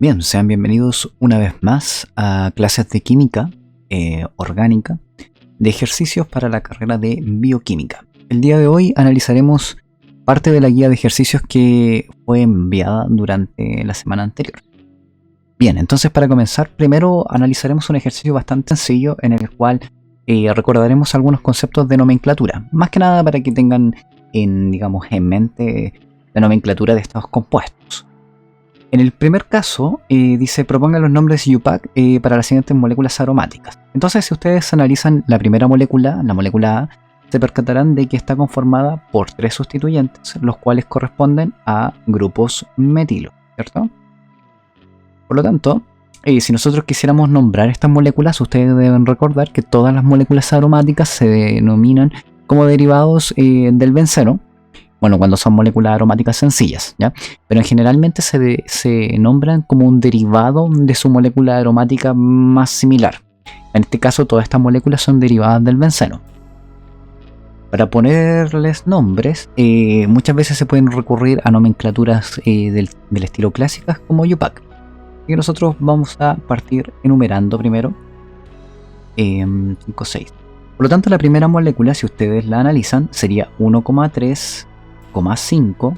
Bien, sean bienvenidos una vez más a clases de química orgánica de ejercicios para la carrera de bioquímica. El día de hoy analizaremos parte de la guía de ejercicios que fue enviada durante la semana anterior. Bien, entonces para comenzar, primero analizaremos un ejercicio bastante sencillo en el cual recordaremos algunos conceptos de nomenclatura, más que nada para que tengan en mente la nomenclatura de estos compuestos. En el primer caso, dice proponga los nombres UPAC para las siguientes moléculas aromáticas. Entonces, si ustedes analizan la primera molécula, la molécula A, se percatarán de que está conformada por 3 sustituyentes, los cuales corresponden a grupos metilo, ¿cierto? Por lo tanto, si nosotros quisiéramos nombrar estas moléculas, ustedes deben recordar que todas las moléculas aromáticas se denominan como derivados del benceno. Bueno, cuando son moléculas aromáticas sencillas, ¿ya? Pero generalmente se nombran como un derivado de su molécula aromática más similar. En este caso, todas estas moléculas son derivadas del benceno. Para ponerles nombres, muchas veces se pueden recurrir a nomenclaturas del estilo clásicas como UPAC. Y nosotros vamos a partir enumerando primero 5, 6. Por lo tanto, la primera molécula, si ustedes la analizan, sería 1,3,5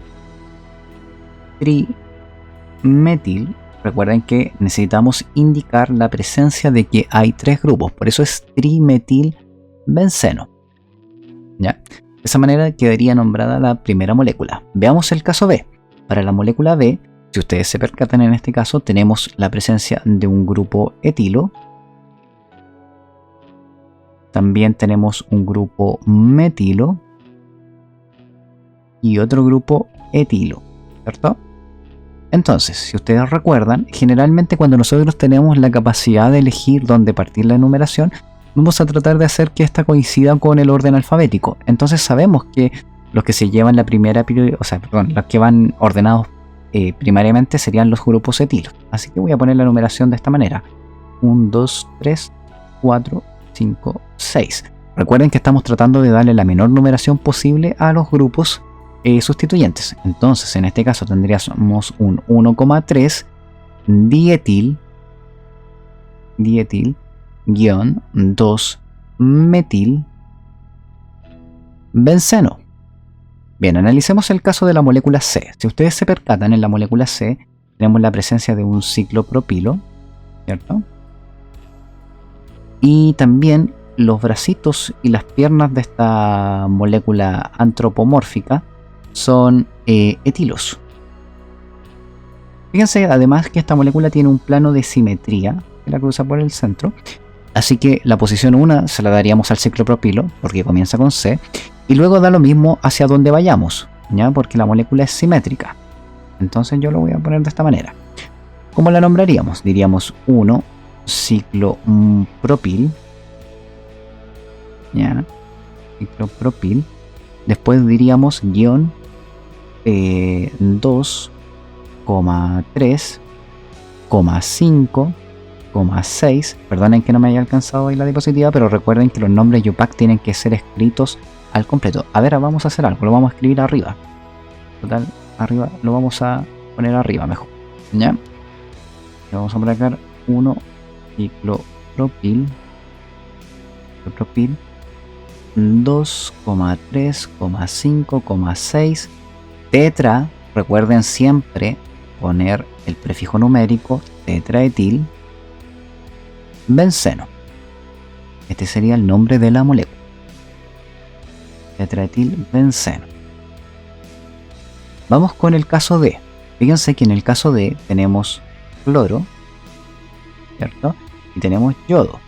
trimetil. Recuerden que necesitamos indicar la presencia de que hay 3 grupos, por eso es trimetilbenceno. ¿Ya? De esa manera quedaría nombrada la primera molécula. Veamos el caso B. Para la molécula B, si ustedes se percatan en este caso, tenemos la presencia de un grupo etilo. También tenemos un grupo metilo y otro grupo etilo, ¿cierto? Entonces, si ustedes recuerdan, generalmente cuando nosotros tenemos la capacidad de elegir dónde partir la enumeración, vamos a tratar de hacer que esta coincida con el orden alfabético. Entonces sabemos que los que se llevan la primera, los que van ordenados primariamente serían los grupos etilos. Así que voy a poner la numeración de esta manera: 1, 2, 3, 4, 5, 6. Recuerden que estamos tratando de darle la menor numeración posible a los grupos sustituyentes. Entonces, en este caso tendríamos un 1,3 dietil-2 metil benceno. Bien, analicemos el caso de la molécula C. Si ustedes se percatan, en la molécula C tenemos la presencia de un ciclopropilo, ¿cierto? Y también los bracitos y las piernas de esta molécula antropomórfica son etilos. Fíjense además que esta molécula tiene un plano de simetría que la cruza por el centro, así que la posición 1 se la daríamos al ciclopropilo porque comienza con C, y luego da lo mismo hacia donde vayamos, ¿ya? Porque la molécula es simétrica. Entonces yo lo voy a poner de esta manera. ¿Cómo la nombraríamos? Diríamos 1 ciclopropil, ¿ya? Ciclopropil. Después diríamos guión 2,3,5,6. Perdonen que no me haya alcanzado ahí la diapositiva, pero recuerden que los nombres UPAC tienen que ser escritos al completo. A ver, vamos a hacer algo, lo vamos a escribir arriba. Total, arriba, lo vamos a poner arriba mejor, ¿ya? Le vamos a poner acá 1 ciclopropil 2,3,5,6 tetra. Recuerden siempre poner el prefijo numérico tetraetil benceno. Este sería el nombre de la molécula, tetraetil benceno. Vamos con el caso D. Fíjense que en el caso D tenemos cloro, ¿cierto? Y tenemos yodo.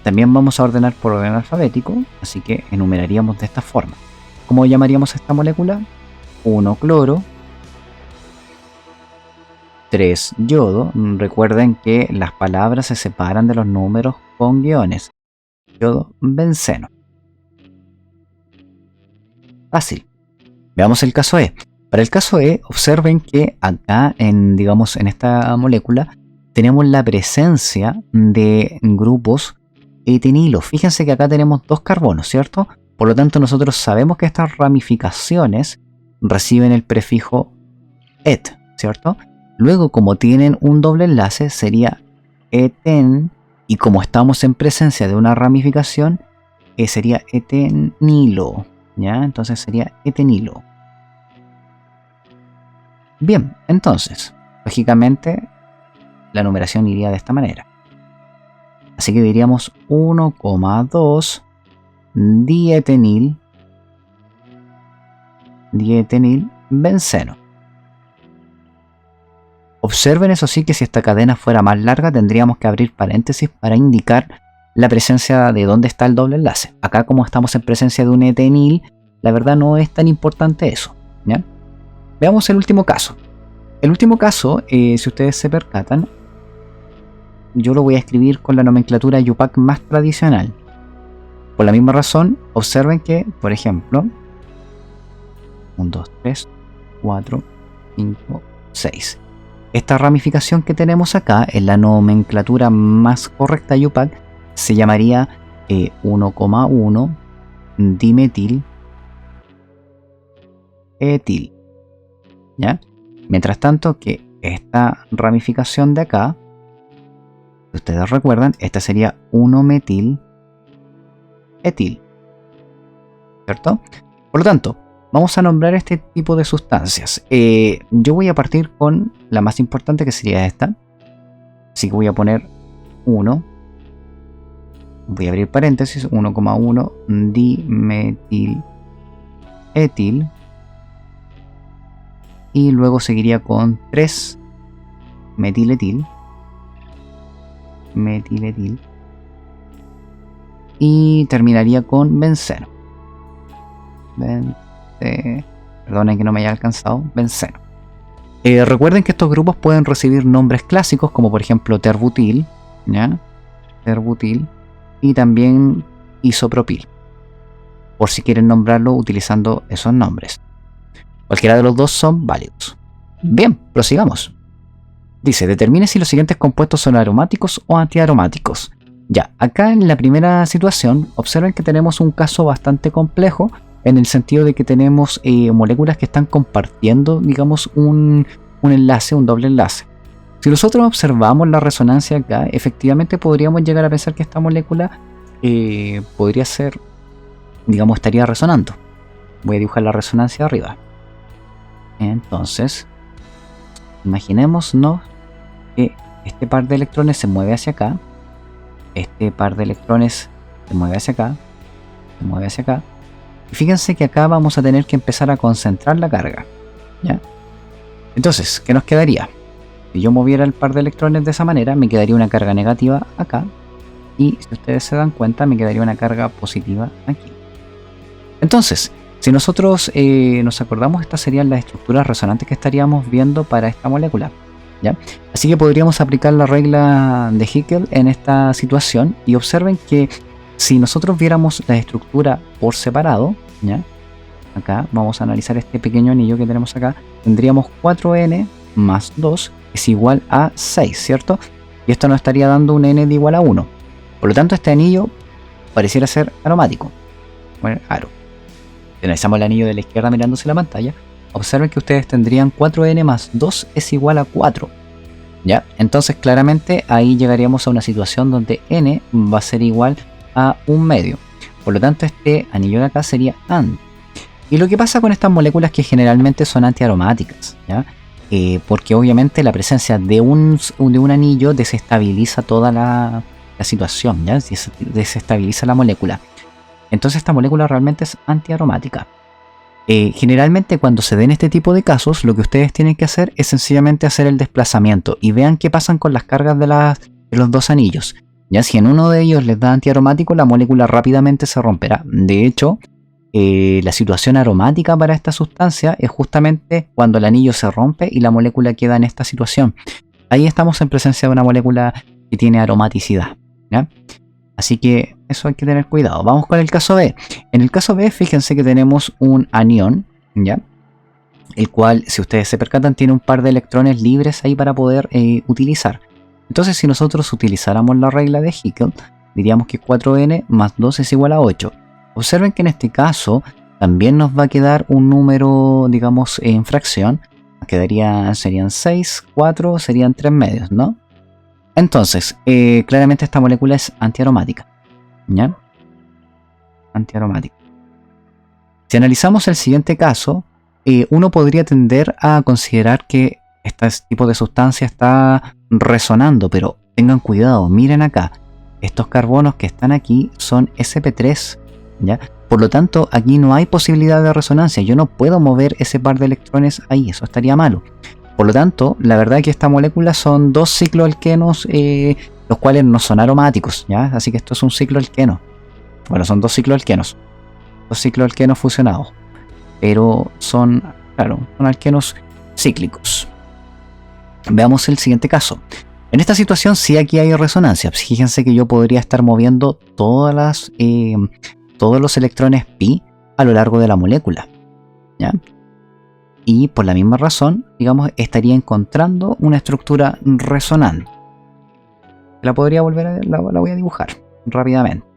También vamos a ordenar por orden alfabético, así que enumeraríamos de esta forma. ¿Cómo llamaríamos a esta molécula? 1 cloro, 3 yodo. Recuerden que las palabras se separan de los números con guiones. Yodo benceno. Fácil. Veamos el caso E. Para el caso E, observen que acá en esta molécula tenemos la presencia de grupos etenilo. Fíjense que acá tenemos 2 carbonos, ¿cierto? Por lo tanto, nosotros sabemos que estas ramificaciones reciben el prefijo et, ¿cierto? Luego, como tienen un doble enlace, sería eten, y como estamos en presencia de una ramificación, sería etenilo, ¿ya? Entonces sería etenilo. Bien, entonces, lógicamente, la numeración iría de esta manera. Así que diríamos 1,2 dietenil benceno. Observen eso sí que si esta cadena fuera más larga tendríamos que abrir paréntesis para indicar la presencia de dónde está el doble enlace. Acá como estamos en presencia de un etenil, la verdad no es tan importante eso, ¿ya? Veamos el último caso. El último caso, si ustedes se percatan, yo lo voy a escribir con la nomenclatura IUPAC más tradicional. Por la misma razón, observen que, por ejemplo, 1, 2, 3, 4, 5, 6. Esta ramificación que tenemos acá, en la nomenclatura más correcta IUPAC, se llamaría 1,1 dimetil etil. ¿Ya? Mientras tanto que esta ramificación de acá, si ustedes recuerdan, esta sería 1-metil etil. ¿Cierto? Por lo tanto, vamos a nombrar este tipo de sustancias. Yo voy a partir con la más importante, que sería esta. Así que voy a poner 1. Voy a abrir paréntesis. 1,1 dimetil etil. Y luego seguiría con 3 metiletil. Y terminaría con benceno. Perdonen que no me haya alcanzado. Benceno. Recuerden que estos grupos pueden recibir nombres clásicos como por ejemplo terbutil, ¿ya? Terbutil, y también isopropil, por si quieren nombrarlo utilizando esos nombres. Cualquiera de los dos son válidos. Bien, prosigamos. Dice, determine si los siguientes compuestos son aromáticos o antiaromáticos. Ya, acá en la primera situación, observen que tenemos un caso bastante complejo, en el sentido de que tenemos moléculas que están compartiendo, digamos, un enlace, un doble enlace. Si nosotros observamos la resonancia acá, efectivamente podríamos llegar a pensar que esta molécula podría ser, digamos, estaría resonando. Voy a dibujar la resonancia arriba. Entonces, imaginémonos que este par de electrones se mueve hacia acá, este par de electrones se mueve hacia acá, se mueve hacia acá, y fíjense que acá vamos a tener que empezar a concentrar la carga, ¿ya? Entonces, ¿qué nos quedaría? Si yo moviera el par de electrones de esa manera, me quedaría una carga negativa acá, y si ustedes se dan cuenta, me quedaría una carga positiva aquí. Entonces, si nosotros nos acordamos, estas serían las estructuras resonantes que estaríamos viendo para esta molécula, ¿ya? Así que podríamos aplicar la regla de Haeckel en esta situación, y observen que si nosotros viéramos la estructura por separado, ¿ya? Acá vamos a analizar este pequeño anillo que tenemos acá. Tendríamos 4n más 2 es igual a 6, ¿cierto? Y esto nos estaría dando un n de igual a 1. Por lo tanto, este anillo pareciera ser aromático. Bueno, aro. Si analizamos el anillo de la izquierda mirándose la pantalla, observen que ustedes tendrían 4n más 2 es igual a 4. ¿Ya? Entonces, claramente ahí llegaríamos a una situación donde n va a ser igual a un medio. Por lo tanto, este anillo de acá sería AND. Y lo que pasa con estas moléculas que generalmente son antiaromáticas, ¿ya? Porque obviamente la presencia de un anillo desestabiliza toda la situación, ¿ya? Desestabiliza la molécula. Entonces esta molécula realmente es antiaromática. Generalmente cuando se den este tipo de casos, lo que ustedes tienen que hacer es sencillamente hacer el desplazamiento y vean qué pasan con las cargas de los dos anillos. Ya si en uno de ellos les da antiaromático, la molécula rápidamente se romperá. De hecho, la situación aromática para esta sustancia es justamente cuando el anillo se rompe y la molécula queda en esta situación. Ahí estamos en presencia de una molécula que tiene aromaticidad, ¿ya? Así que eso hay que tener cuidado. Vamos con el caso B. En el caso B, fíjense que tenemos un anión, ¿ya? El cual, si ustedes se percatan, tiene un par de electrones libres ahí para poder utilizar. Entonces, si nosotros utilizáramos la regla de Haeckel, diríamos que 4n más 2 es igual a 8. Observen que en este caso también nos va a quedar un número, digamos, en fracción. serían 6, 4, serían 3 medios, ¿no? Entonces, claramente esta molécula es antiaromática, ¿ya? Antiaromática. Si analizamos el siguiente caso, uno podría tender a considerar que este tipo de sustancia está resonando, pero tengan cuidado, miren acá, estos carbonos que están aquí son sp3, ¿ya? Por lo tanto, aquí no hay posibilidad de resonancia, yo no puedo mover ese par de electrones ahí, eso estaría malo. Por lo tanto, la verdad es que esta molécula son dos cicloalquenos, los cuales no son aromáticos, ¿ya? Así que esto es un cicloalqueno. Bueno, son dos cicloalquenos fusionados, pero son, claro, son alquenos cíclicos. Veamos el siguiente caso. En esta situación sí aquí hay resonancia. Fíjense que yo podría estar moviendo todos los electrones pi a lo largo de la molécula, ¿ya? Y por la misma razón, digamos, estaría encontrando una estructura resonante. La podría la voy a dibujar rápidamente.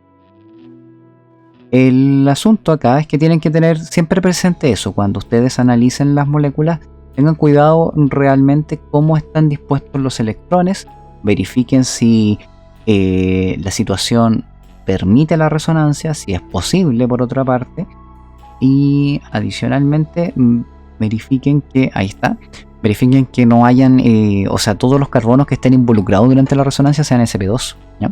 El asunto acá es que tienen que tener siempre presente eso. Cuando ustedes analicen las moléculas, tengan cuidado realmente cómo están dispuestos los electrones. Verifiquen si la situación permite la resonancia, si es posible por otra parte. Y adicionalmente verifiquen que, ahí está, verifiquen que no hayan, o sea, todos los carbonos que estén involucrados durante la resonancia sean sp2, ¿ya?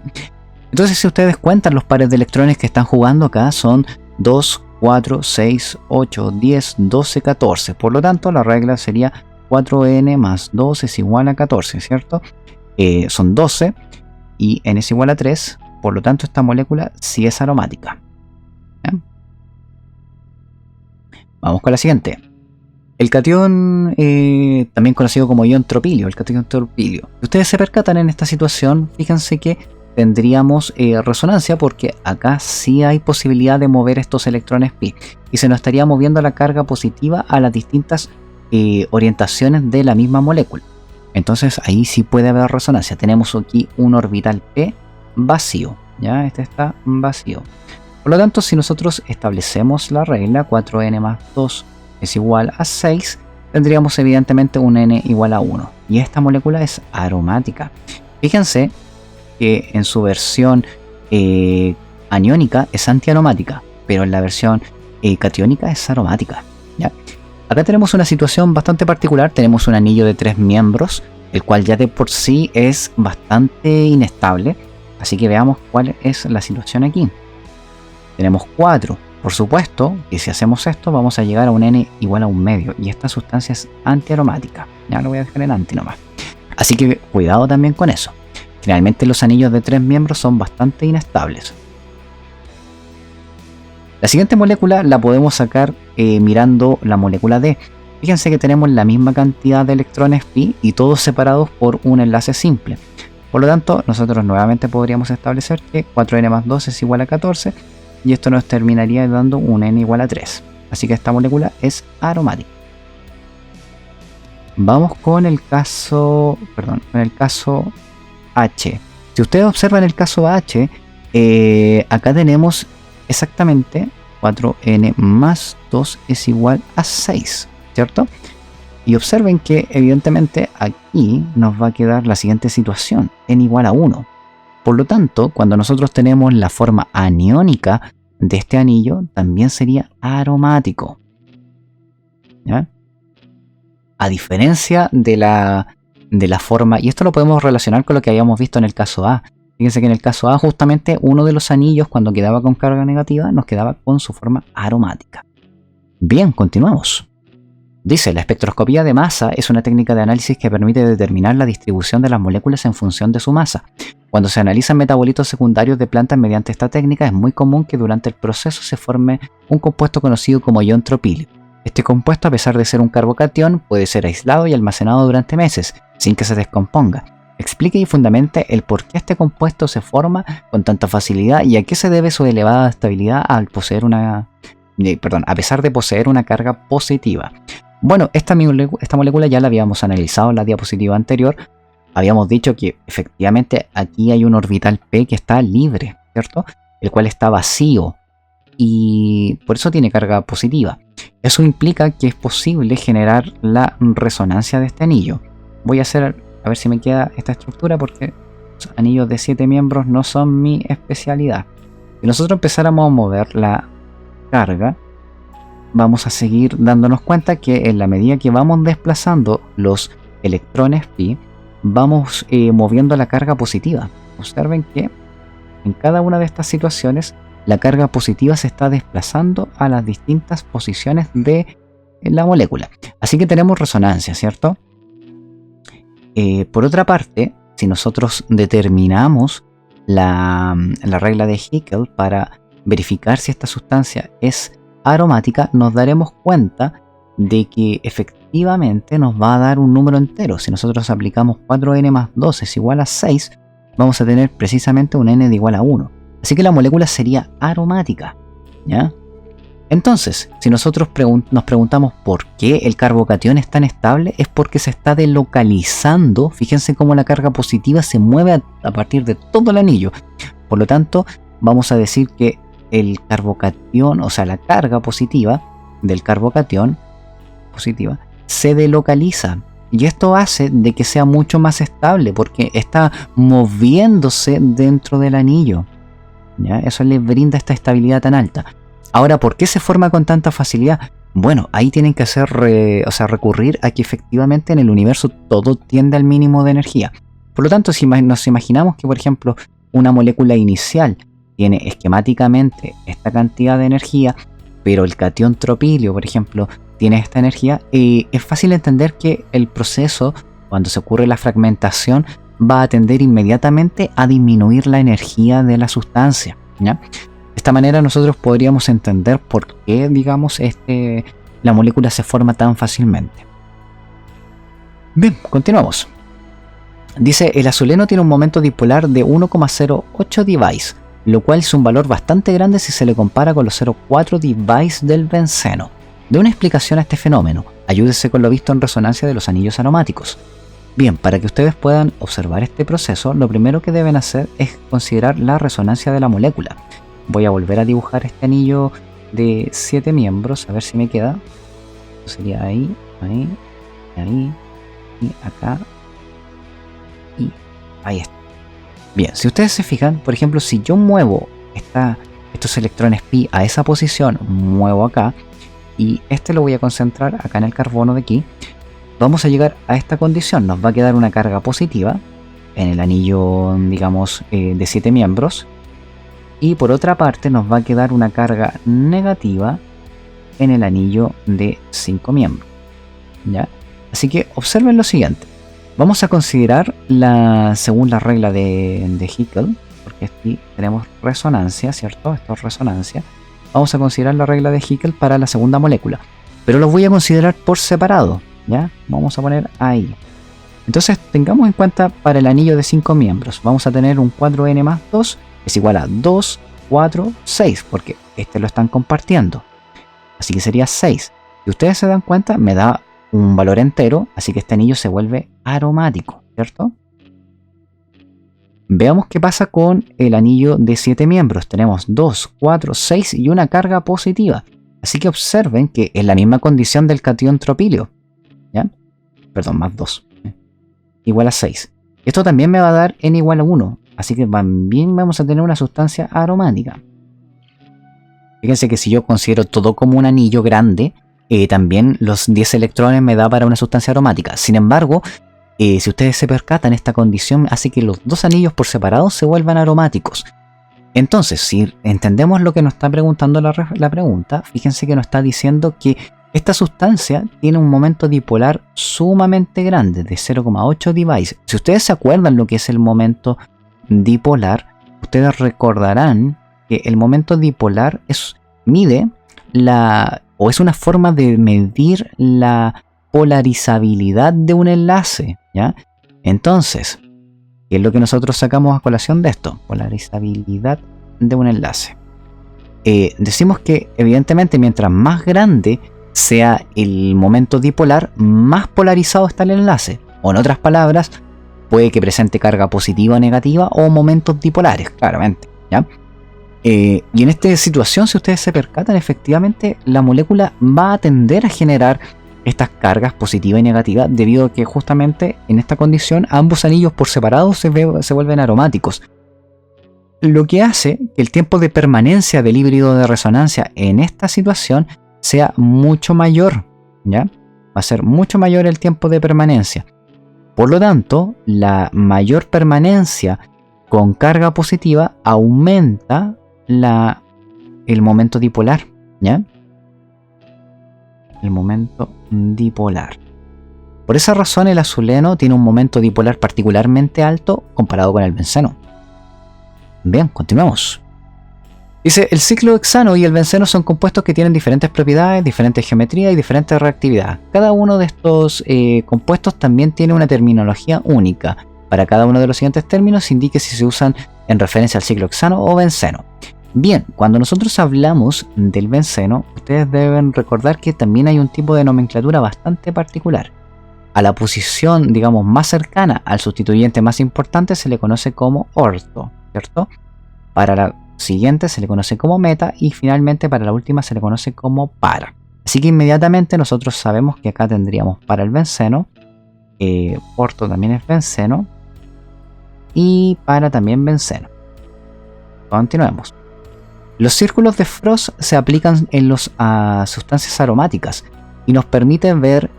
Entonces, si ustedes cuentan los pares de electrones que están jugando acá, son 2, 4, 6, 8, 10, 12, 14. Por lo tanto, la regla sería 4n más 2 es igual a 14, ¿cierto? Son 12 y n es igual a 3. Por lo tanto, esta molécula sí es aromática, ¿ya? Vamos con la siguiente. El catión, también conocido como ion tropilio, el catión tropilio. Si ustedes se percatan en esta situación, fíjense que tendríamos resonancia porque acá sí hay posibilidad de mover estos electrones pi y se nos estaría moviendo la carga positiva a las distintas orientaciones de la misma molécula. Entonces ahí sí puede haber resonancia. Tenemos aquí un orbital p vacío, ¿ya? Este está vacío. Por lo tanto, si nosotros establecemos la regla 4n más 2 es igual a 6, tendríamos evidentemente un n igual a 1 y esta molécula es aromática. Fíjense que en su versión aniónica es antiaromática, pero en la versión catiónica es aromática, ¿ya? Acá tenemos una situación bastante particular. Tenemos un anillo de 3 miembros, el cual ya de por sí es bastante inestable, así que veamos cuál es la situación aquí. Tenemos 4, por supuesto que si hacemos esto vamos a llegar a un n igual a un medio, y esta sustancia es antiaromática, ya lo voy a dejar en anti nomás, así que cuidado también con eso. Generalmente los anillos de 3 miembros son bastante inestables. La siguiente molécula la podemos sacar mirando la molécula D. Fíjense que tenemos la misma cantidad de electrones pi y todos separados por un enlace simple. Por lo tanto, nosotros nuevamente podríamos establecer que 4n más 2 es igual a 14 y esto nos terminaría dando un n igual a 3. Así que esta molécula es aromática. Vamos con el caso, H. Si ustedes observan el caso H, acá tenemos exactamente 4n más 2 es igual a 6, ¿cierto? Y observen que evidentemente aquí nos va a quedar la siguiente situación, n igual a 1. Por lo tanto, cuando nosotros tenemos la forma aniónica de este anillo, también sería aromático, ¿ya? A diferencia de la forma, y esto lo podemos relacionar con lo que habíamos visto en el caso A. Fíjense que en el caso A justamente uno de los anillos, cuando quedaba con carga negativa, nos quedaba con su forma aromática. Bien, continuamos. Dice, la espectroscopía de masa es una técnica de análisis que permite determinar la distribución de las moléculas en función de su masa. Cuando se analizan metabolitos secundarios de plantas mediante esta técnica, es muy común que durante el proceso se forme un compuesto conocido como ion tropilio. Este compuesto, a pesar de ser un carbocatión, puede ser aislado y almacenado durante meses, sin que se descomponga. Explique y fundamente el por qué este compuesto se forma con tanta facilidad y a qué se debe su elevada estabilidad a pesar de poseer una carga positiva. Bueno, esta molécula ya la habíamos analizado en la diapositiva anterior. Habíamos dicho que efectivamente aquí hay un orbital p que está libre, ¿cierto? El cual está vacío y por eso tiene carga positiva. Eso implica que es posible generar la resonancia de este anillo. Voy a hacer, a ver si me queda esta estructura, porque los anillos de 7 miembros no son mi especialidad. Si nosotros empezáramos a mover la carga, vamos a seguir dándonos cuenta que en la medida que vamos desplazando los electrones pi, vamos moviendo la carga positiva. Observen que en cada una de estas situaciones la carga positiva se está desplazando a las distintas posiciones de la molécula. Así que tenemos resonancia, ¿cierto? Por otra parte, si nosotros determinamos la regla de Hickel para verificar si esta sustancia es aromática, nos daremos cuenta de que efectivamente nos va a dar un número entero. Si nosotros aplicamos 4n más 2 es igual a 6, vamos a tener precisamente un n de igual a 1. Así que la molécula sería aromática, ¿ya? Entonces, si nosotros nos preguntamos por qué el carbocatión es tan estable, es porque se está delocalizando. Fíjense cómo la carga positiva se mueve a partir de todo el anillo. Por lo tanto, vamos a decir que el carbocatión, o sea, la carga positiva del carbocatión positiva, se delocaliza. Y esto hace de que sea mucho más estable porque está moviéndose dentro del anillo, ¿ya? Eso le brinda esta estabilidad tan alta. Ahora, ¿por qué se forma con tanta facilidad? Bueno, ahí tienen que recurrir a que efectivamente en el universo todo tiende al mínimo de energía. Por lo tanto, si nos imaginamos que, por ejemplo, una molécula inicial tiene esquemáticamente esta cantidad de energía, pero el catión tropilio, por ejemplo, tiene esta energía, es fácil entender que el proceso, cuando se ocurre la fragmentación, va a tender inmediatamente a disminuir la energía de la sustancia, ¿ya? De esta manera nosotros podríamos entender por qué, digamos, la molécula se forma tan fácilmente. Bien, continuamos. Dice, el azuleno tiene un momento dipolar de 1,08 device, lo cual es un valor bastante grande si se le compara con los 0,4 device del benceno. De una explicación a este fenómeno, ayúdese con lo visto en resonancia de los anillos aromáticos. Bien, para que ustedes puedan observar este proceso, lo primero que deben hacer es considerar la resonancia de la molécula. Voy a volver a dibujar este anillo de 7 miembros, a ver si me queda. Sería ahí, ahí, ahí, y acá, y ahí está. Bien, si ustedes se fijan, por ejemplo, si yo muevo estos electrones pi a esa posición, muevo acá, y lo voy a concentrar acá en el carbono de aquí, vamos a llegar a esta condición. Nos va a quedar una carga positiva en el anillo, digamos, de 7 miembros, y por otra parte nos va a quedar una carga negativa en el anillo de 5 miembros, ¿ya? Así que observen lo siguiente. Vamos a considerar según la regla de Hickel, porque aquí tenemos resonancia, ¿cierto? Esto es resonancia. Vamos a considerar la regla de Hickel para la segunda molécula, pero los voy a considerar por separado, ¿ya? Vamos a poner ahí. Entonces tengamos en cuenta para el anillo de 5 miembros, vamos a tener un 4n más 2 es igual a 2, 4, 6, porque lo están compartiendo. Así que sería 6. Si ustedes se dan cuenta, me da un valor entero, así que este anillo se vuelve aromático, ¿cierto? Veamos qué pasa con el anillo de 7 miembros. Tenemos 2, 4, 6 y una carga positiva. Así que observen que es la misma condición del catión tropilio, ¿ya? Perdón, más 2. Igual a 6. Esto también me va a dar n igual a 1. Así que también vamos a tener una sustancia aromática. Fíjense que si yo considero todo como un anillo grande, también los 10 electrones me da para una sustancia aromática. Sin embargo, si ustedes se percatan, esta condición hace que los dos anillos por separado se vuelvan aromáticos. Entonces, si entendemos lo que nos está preguntando la pregunta, fíjense que nos está diciendo que esta sustancia tiene un momento dipolar sumamente grande, de 0,8 device. Si ustedes se acuerdan lo que es el momento dipolar, ustedes recordarán que el momento dipolar es una forma de medir la polarizabilidad de un enlace, ¿ya? Entonces, ¿qué es lo que nosotros sacamos a colación de esto? Polarizabilidad de un enlace. Decimos que evidentemente mientras más grande sea el momento dipolar, más polarizado está el enlace. O en otras palabras, puede que presente carga positiva o negativa o momentos dipolares, claramente, ¿ya? Y en esta situación, si ustedes se percatan, efectivamente la molécula va a tender a generar estas cargas positiva y negativa, debido a que justamente en esta condición ambos anillos por separado se vuelven aromáticos. Lo que hace que el tiempo de permanencia del híbrido de resonancia en esta situación sea mucho mayor, ¿ya? Va a ser mucho mayor el tiempo de permanencia. Por lo tanto, la mayor permanencia con carga positiva aumenta el momento dipolar, ¿ya? El momento dipolar. Por esa razón el azuleno tiene un momento dipolar particularmente alto comparado con el benceno. Bien, continuamos. Dice, el ciclohexano y el benceno son compuestos que tienen diferentes propiedades, diferentes geometrías y diferentes reactividad. Cada uno de estos compuestos también tiene una terminología única. Para cada uno de los siguientes términos indique si se usan en referencia al ciclohexano o benceno. Bien, cuando nosotros hablamos del benceno, ustedes deben recordar que también hay un tipo de nomenclatura bastante particular. A la posición, digamos, más cercana al sustituyente más importante se le conoce como orto, ¿cierto? Para la siguiente se le conoce como meta y finalmente para la última se le conoce como para. Así que inmediatamente nosotros sabemos que acá tendríamos para el benceno, orto también es benceno y para también benceno. Continuemos. Los círculos de Frost se aplican en las sustancias aromáticas y nos permiten ver,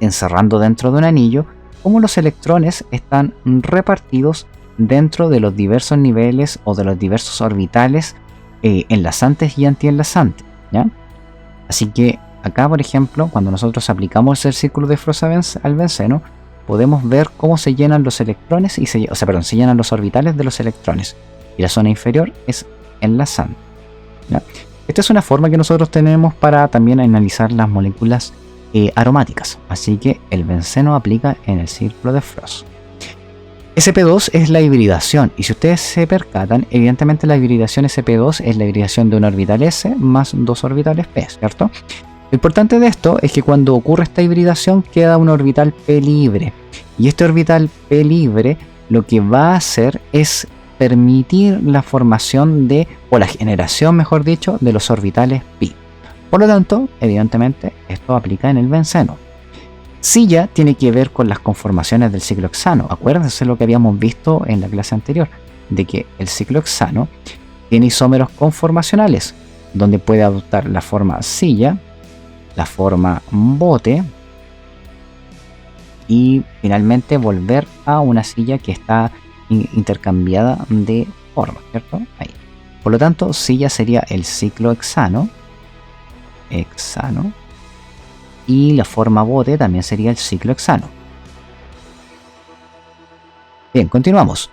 encerrando dentro de un anillo, cómo los electrones están repartidos dentro de los diversos niveles o de los diversos orbitales enlazantes y antienlazantes, ¿ya? Así que acá, por ejemplo, cuando nosotros aplicamos el círculo de Frost al benceno, podemos ver cómo se llenan los electrones y se llenan los orbitales de los electrones. Y la zona inferior es enlazante, ¿ya? Esta es una forma que nosotros tenemos para también analizar las moléculas aromáticas. Así que el benceno aplica en el círculo de Frost. SP2 es la hibridación, y si ustedes se percatan, evidentemente la hibridación SP2 es la hibridación de un orbital S más dos orbitales P, ¿cierto? Lo importante de esto es que cuando ocurre esta hibridación queda un orbital P libre, y este orbital P libre lo que va a hacer es permitir la formación o la generación, mejor dicho, de los orbitales pi. Por lo tanto, evidentemente, esto aplica en el benceno. Silla tiene que ver con las conformaciones del ciclohexano. Acuérdense lo que habíamos visto en la clase anterior, de que el ciclohexano tiene isómeros conformacionales, donde puede adoptar la forma silla, la forma bote, y finalmente volver a una silla que está intercambiada de forma, ¿cierto? Ahí. Por lo tanto, silla sería el ciclohexano, y la forma bote también sería el ciclohexano. Bien, continuamos.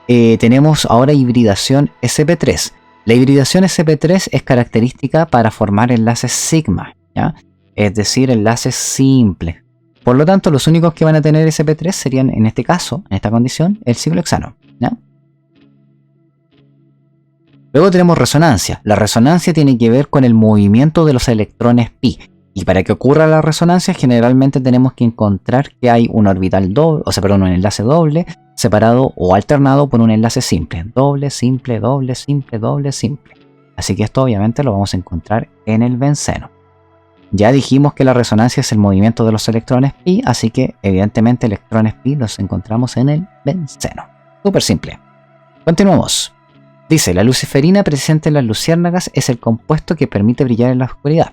Tenemos ahora hibridación sp3. La hibridación sp3 es característica para formar enlaces sigma, ¿ya? Es decir, enlaces simples. Por lo tanto, los únicos que van a tener sp3 serían, en este caso, en esta condición, el ciclohexano, ¿ya? Luego tenemos resonancia. La resonancia tiene que ver con el movimiento de los electrones pi. Y para que ocurra la resonancia, generalmente tenemos que encontrar que hay un orbital doble, un enlace doble, separado o alternado por un enlace simple. Doble, simple, doble, simple, doble, simple. Así que esto obviamente lo vamos a encontrar en el benceno. Ya dijimos que la resonancia es el movimiento de los electrones pi, así que evidentemente electrones pi los encontramos en el benceno. Súper simple. Continuamos. Dice, la luciferina presente en las luciérnagas es el compuesto que permite brillar en la oscuridad.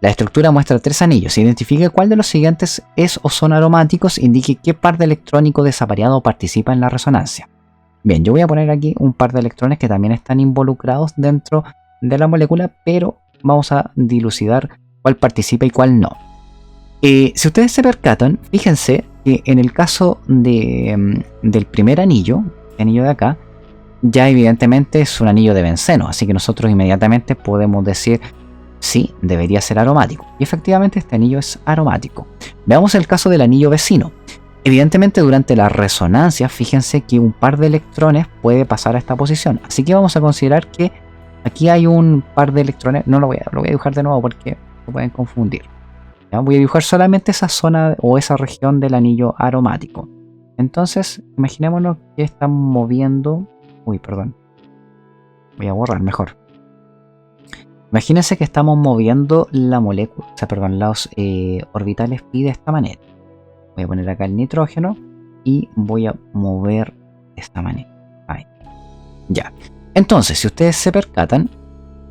La estructura muestra 3 anillos. Identifique cuál de los siguientes es o son aromáticos. Indique qué par de electrónico desapareado participa en la resonancia. Bien, yo voy a poner aquí un par de electrones que también están involucrados dentro de la molécula, pero vamos a dilucidar cuál participa y cuál no. Si ustedes se percatan, fíjense que en el caso del primer anillo, el anillo de acá, ya evidentemente es un anillo de benceno, así que nosotros inmediatamente podemos decir sí, debería ser aromático. Y efectivamente este anillo es aromático. Veamos el caso del anillo vecino. Evidentemente durante la resonancia, fíjense que un par de electrones puede pasar a esta posición. Así que vamos a considerar que aquí hay un par de electrones. No lo voy a dibujar de nuevo porque se pueden confundir. ¿Ya? Voy a dibujar solamente esa zona o esa región del anillo aromático. Entonces, imaginémonos que están moviendo... voy a borrar mejor. Imagínense que estamos moviendo la molécula, o sea, perdón, los orbitales pi de esta manera. Voy a poner acá el nitrógeno y voy a mover de esta manera. Ahí. Ya. Entonces, si ustedes se percatan,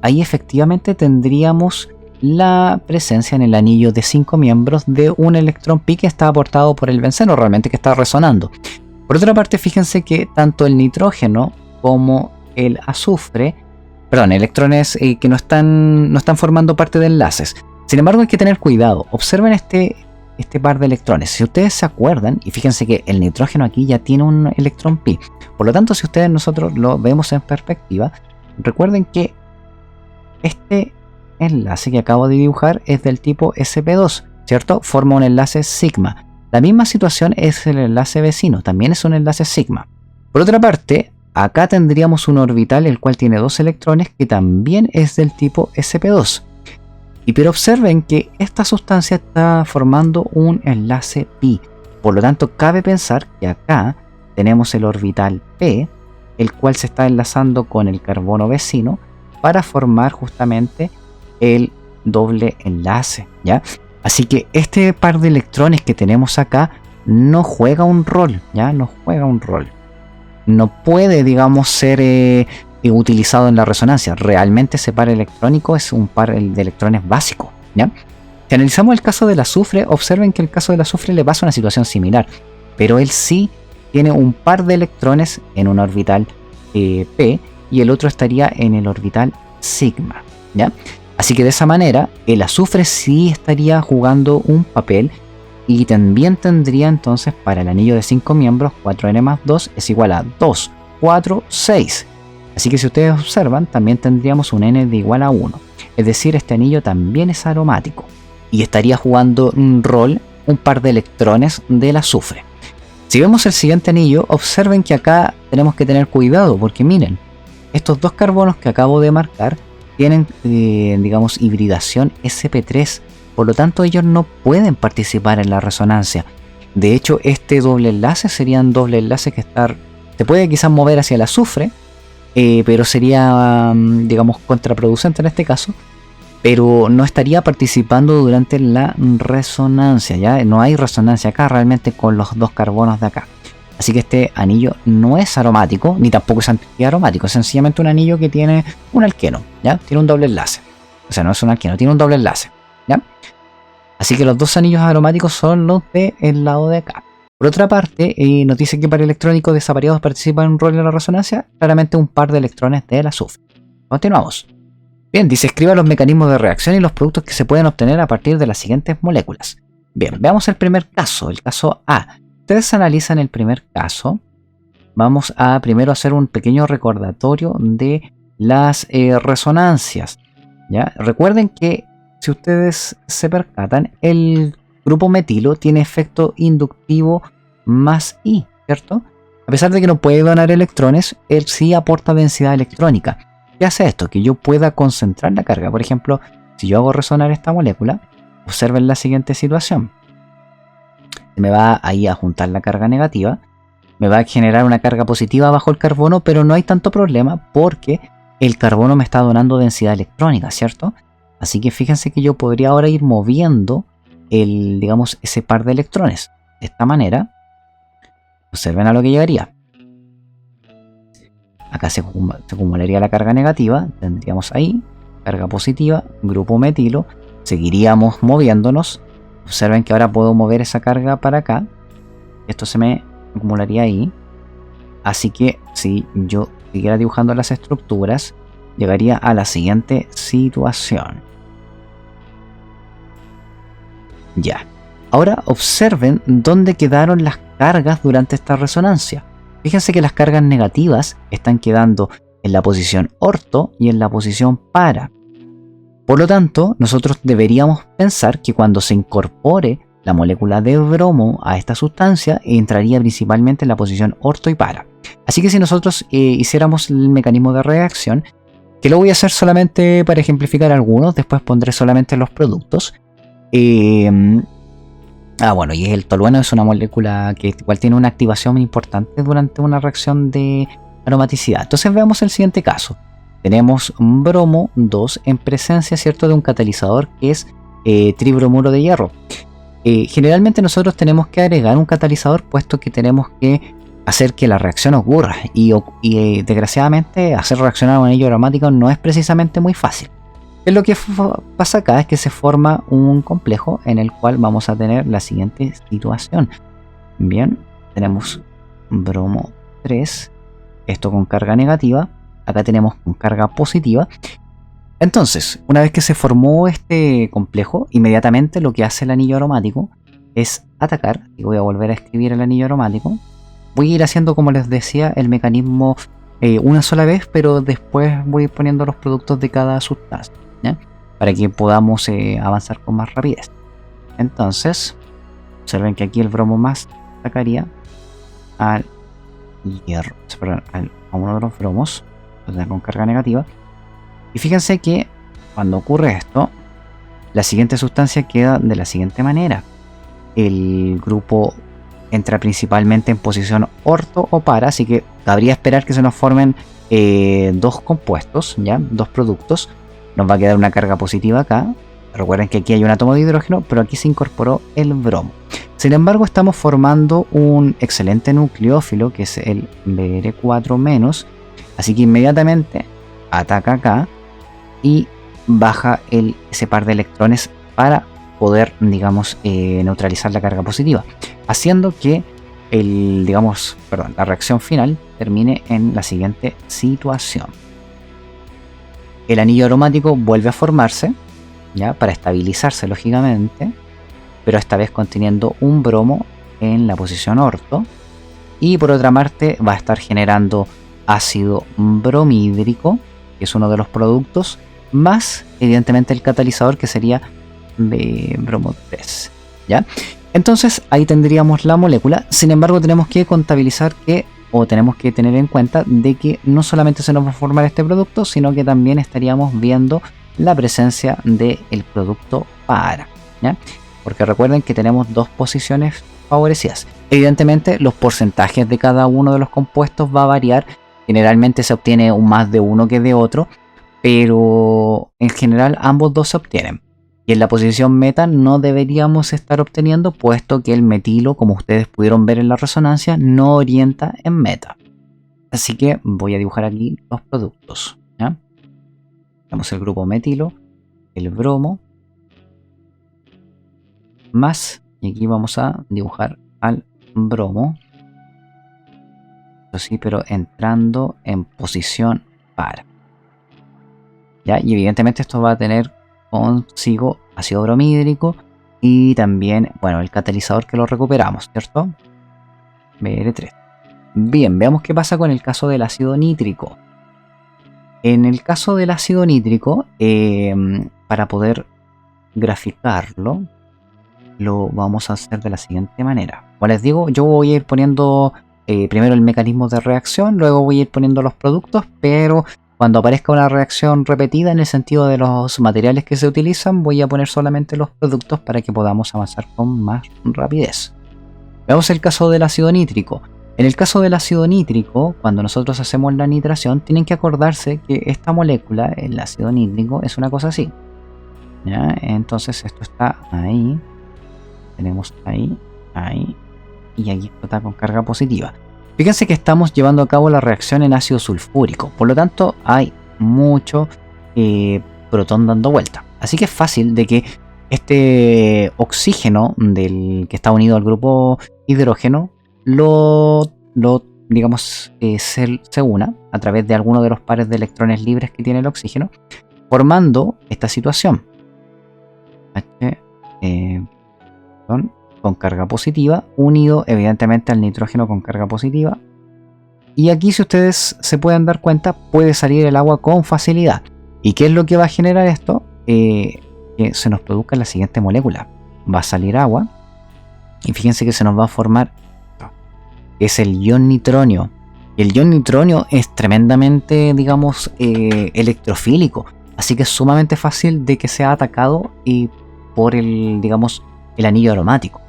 ahí efectivamente tendríamos la presencia en el anillo de 5 miembros de un electrón pi que está aportado por el benceno, realmente que está resonando. Por otra parte, fíjense que tanto el nitrógeno como el azufre, perdón, electrones que no están formando parte de enlaces. Sin embargo, hay que tener cuidado. Observen este par de electrones. Si ustedes se acuerdan, y fíjense que el nitrógeno aquí ya tiene un electrón pi. Por lo tanto, si nosotros lo vemos en perspectiva, recuerden que este enlace que acabo de dibujar es del tipo sp2, ¿cierto? Forma un enlace sigma. La misma situación es el enlace vecino, también es un enlace sigma. Por otra parte, acá tendríamos un orbital el cual tiene 2 electrones que también es del tipo sp2. Pero observen que esta sustancia está formando un enlace pi. Por lo tanto, cabe pensar que acá tenemos el orbital p, el cual se está enlazando con el carbono vecino para formar justamente el doble enlace, ¿ya? Así que este par de electrones que tenemos acá no juega un rol, ¿ya? No juega un rol. No puede, digamos, ser utilizado en la resonancia. Realmente ese par electrónico es un par de electrones básico, ¿ya? Si analizamos el caso del azufre, observen que el caso del azufre le pasa una situación similar, pero él sí tiene un par de electrones en un orbital p y el otro estaría en el orbital sigma, ¿ya? Así que de esa manera el azufre sí estaría jugando un papel y también tendría entonces para el anillo de 5 miembros 4n más 2 es igual a 2, 4, 6. Así que si ustedes observan también tendríamos un n de igual a 1. Es decir, este anillo también es aromático y estaría jugando un rol un par de electrones del azufre. Si vemos el siguiente anillo, observen que acá tenemos que tener cuidado porque miren, estos dos carbonos que acabo de marcar tienen, digamos, hibridación sp3, por lo tanto ellos no pueden participar en la resonancia. De hecho, este doble enlace serían doble enlaces que se puede quizás mover hacia el azufre, pero sería, digamos, contraproducente en este caso, pero no estaría participando durante la resonancia, ¿ya? No hay resonancia acá realmente con los dos carbonos de acá. Así que este anillo no es aromático, ni tampoco es antiaromático, es sencillamente un anillo que tiene un alqueno, ¿ya? Tiene un doble enlace. O sea, no es un alqueno, tiene un doble enlace, ¿ya? Así que los dos anillos aromáticos son los del lado de acá. Por otra parte, nos dice que para electrónicos desapareados participan en un rol en la resonancia, claramente un par de electrones del azufre. Continuamos. Bien, dice escriba los mecanismos de reacción y los productos que se pueden obtener a partir de las siguientes moléculas. Bien, veamos el primer caso, el caso A. Ustedes analizan el primer caso. Vamos a primero hacer un pequeño recordatorio de las resonancias, ¿ya? Recuerden que si ustedes se percatan, el grupo metilo tiene efecto inductivo más I, ¿cierto? A pesar de que no puede donar electrones, él sí aporta densidad electrónica. ¿Qué hace esto? Que yo pueda concentrar la carga. Por ejemplo, si yo hago resonar esta molécula, observen la siguiente situación. Me va ahí a juntar la carga negativa, me va a generar una carga positiva bajo el carbono, pero no hay tanto problema porque el carbono me está donando densidad electrónica, ¿cierto? Así que fíjense que yo podría ahora ir moviendo digamos, ese par de electrones. De esta manera, observen a lo que llegaría. Acá se acumularía la carga negativa, tendríamos ahí carga positiva, grupo metilo, seguiríamos moviéndonos. Observen que ahora puedo mover esa carga para acá. Esto se me acumularía ahí. Así que si yo siguiera dibujando las estructuras, llegaría a la siguiente situación. Ya. Ahora observen dónde quedaron las cargas durante esta resonancia. Fíjense que las cargas negativas están quedando en la posición orto y en la posición para. Por lo tanto, nosotros deberíamos pensar que cuando se incorpore la molécula de bromo a esta sustancia, entraría principalmente en la posición orto y para. Así que si nosotros hiciéramos el mecanismo de reacción, que lo voy a hacer solamente para ejemplificar algunos, después pondré solamente los productos. Bueno, y el tolueno es una molécula que igual tiene una activación muy importante durante una reacción de aromaticidad. Entonces veamos el siguiente caso. tenemos bromo 2 en presencia, ¿cierto?, de un catalizador que es tribromuro de hierro. Generalmente nosotros tenemos que agregar un catalizador, puesto que tenemos que hacer que la reacción ocurra, y desgraciadamente hacer reaccionar un anillo aromático no es precisamente muy fácil. Lo que pasa acá es que se forma un complejo en el cual vamos a tener la siguiente situación. Bien, tenemos bromo 3, esto con carga negativa, acá tenemos con carga positiva. Entonces, una vez que se formó este complejo, inmediatamente lo que hace el anillo aromático es atacar, y voy a volver a escribir el anillo aromático. Voy a ir haciendo, como les decía, el mecanismo una sola vez, pero después voy a ir poniendo los productos de cada sustancia, ¿ya?, para que podamos avanzar con más rapidez. Entonces, observen que aquí el bromo más atacaría al hierro, perdón, a uno de los bromos con carga negativa. Y fíjense que cuando ocurre esto, la siguiente sustancia queda de la siguiente manera. El grupo entra principalmente en posición orto o para, así que cabría esperar que se nos formen dos compuestos, ¿ya?, dos productos. Nos va a quedar una carga positiva acá. Recuerden que aquí hay un átomo de hidrógeno, pero aquí se incorporó el bromo. Sin embargo, estamos formando un excelente nucleófilo, que es el Br4-, así que inmediatamente ataca acá y baja ese par de electrones para poder, digamos, neutralizar la carga positiva, haciendo que la reacción final termine en la siguiente situación. El anillo aromático vuelve a formarse, ¿ya?, para estabilizarse lógicamente, pero esta vez conteniendo un bromo en la posición orto, y por otra parte va a estar generando ácido bromhídrico, que es uno de los productos, más evidentemente el catalizador, que sería de bromo 3, ¿ya? Entonces ahí tendríamos la molécula. Sin embargo, tenemos que contabilizar tenemos que tener en cuenta de que no solamente se nos va a formar este producto, sino que también estaríamos viendo la presencia del producto para, ¿ya? Porque recuerden que tenemos dos posiciones favorecidas. Evidentemente los porcentajes de cada uno de los compuestos va a variar. Generalmente se obtiene más de uno que de otro, pero en general ambos dos se obtienen. Y en la posición meta no deberíamos estar obteniendo, puesto que el metilo, como ustedes pudieron ver en la resonancia, no orienta en meta. Así que voy a dibujar aquí los productos, ¿ya? Tenemos el grupo metilo, el bromo, más, y aquí vamos a dibujar al bromo. Eso sí, pero entrando en posición para, ¿ya? Y evidentemente esto va a tener consigo ácido bromhídrico y también, bueno, el catalizador que lo recuperamos, ¿cierto? Br3. Bien, veamos qué pasa con el caso del ácido nítrico. En el caso del ácido nítrico, para poder graficarlo, lo vamos a hacer de la siguiente manera. Como les digo, yo voy a ir poniendo primero el mecanismo de reacción, luego voy a ir poniendo los productos, pero cuando aparezca una reacción repetida en el sentido de los materiales que se utilizan, voy a poner solamente los productos para que podamos avanzar con más rapidez. Veamos el caso del ácido nítrico. En el caso del ácido nítrico, cuando nosotros hacemos la nitración, tienen que acordarse que esta molécula, el ácido nítrico, es una cosa así, ¿ya? Entonces esto está ahí, tenemos ahí, y aquí está con carga positiva. Fíjense que estamos llevando a cabo la reacción en ácido sulfúrico, por lo tanto hay mucho protón dando vuelta. Así que es fácil de que este oxígeno que está unido al grupo hidrógeno digamos, se una a través de alguno de los pares de electrones libres que tiene el oxígeno, formando esta situación. Con carga positiva, unido evidentemente al nitrógeno con carga positiva. Y aquí, si ustedes se pueden dar cuenta, puede salir el agua con facilidad. ¿Y qué es lo que va a generar esto? Que se nos produzca la siguiente molécula. Va a salir agua, y fíjense que se nos va a formar, es el ion nitronio. El ion nitronio es tremendamente, digamos, electrofílico, así que es sumamente fácil de que sea atacado por el anillo aromático.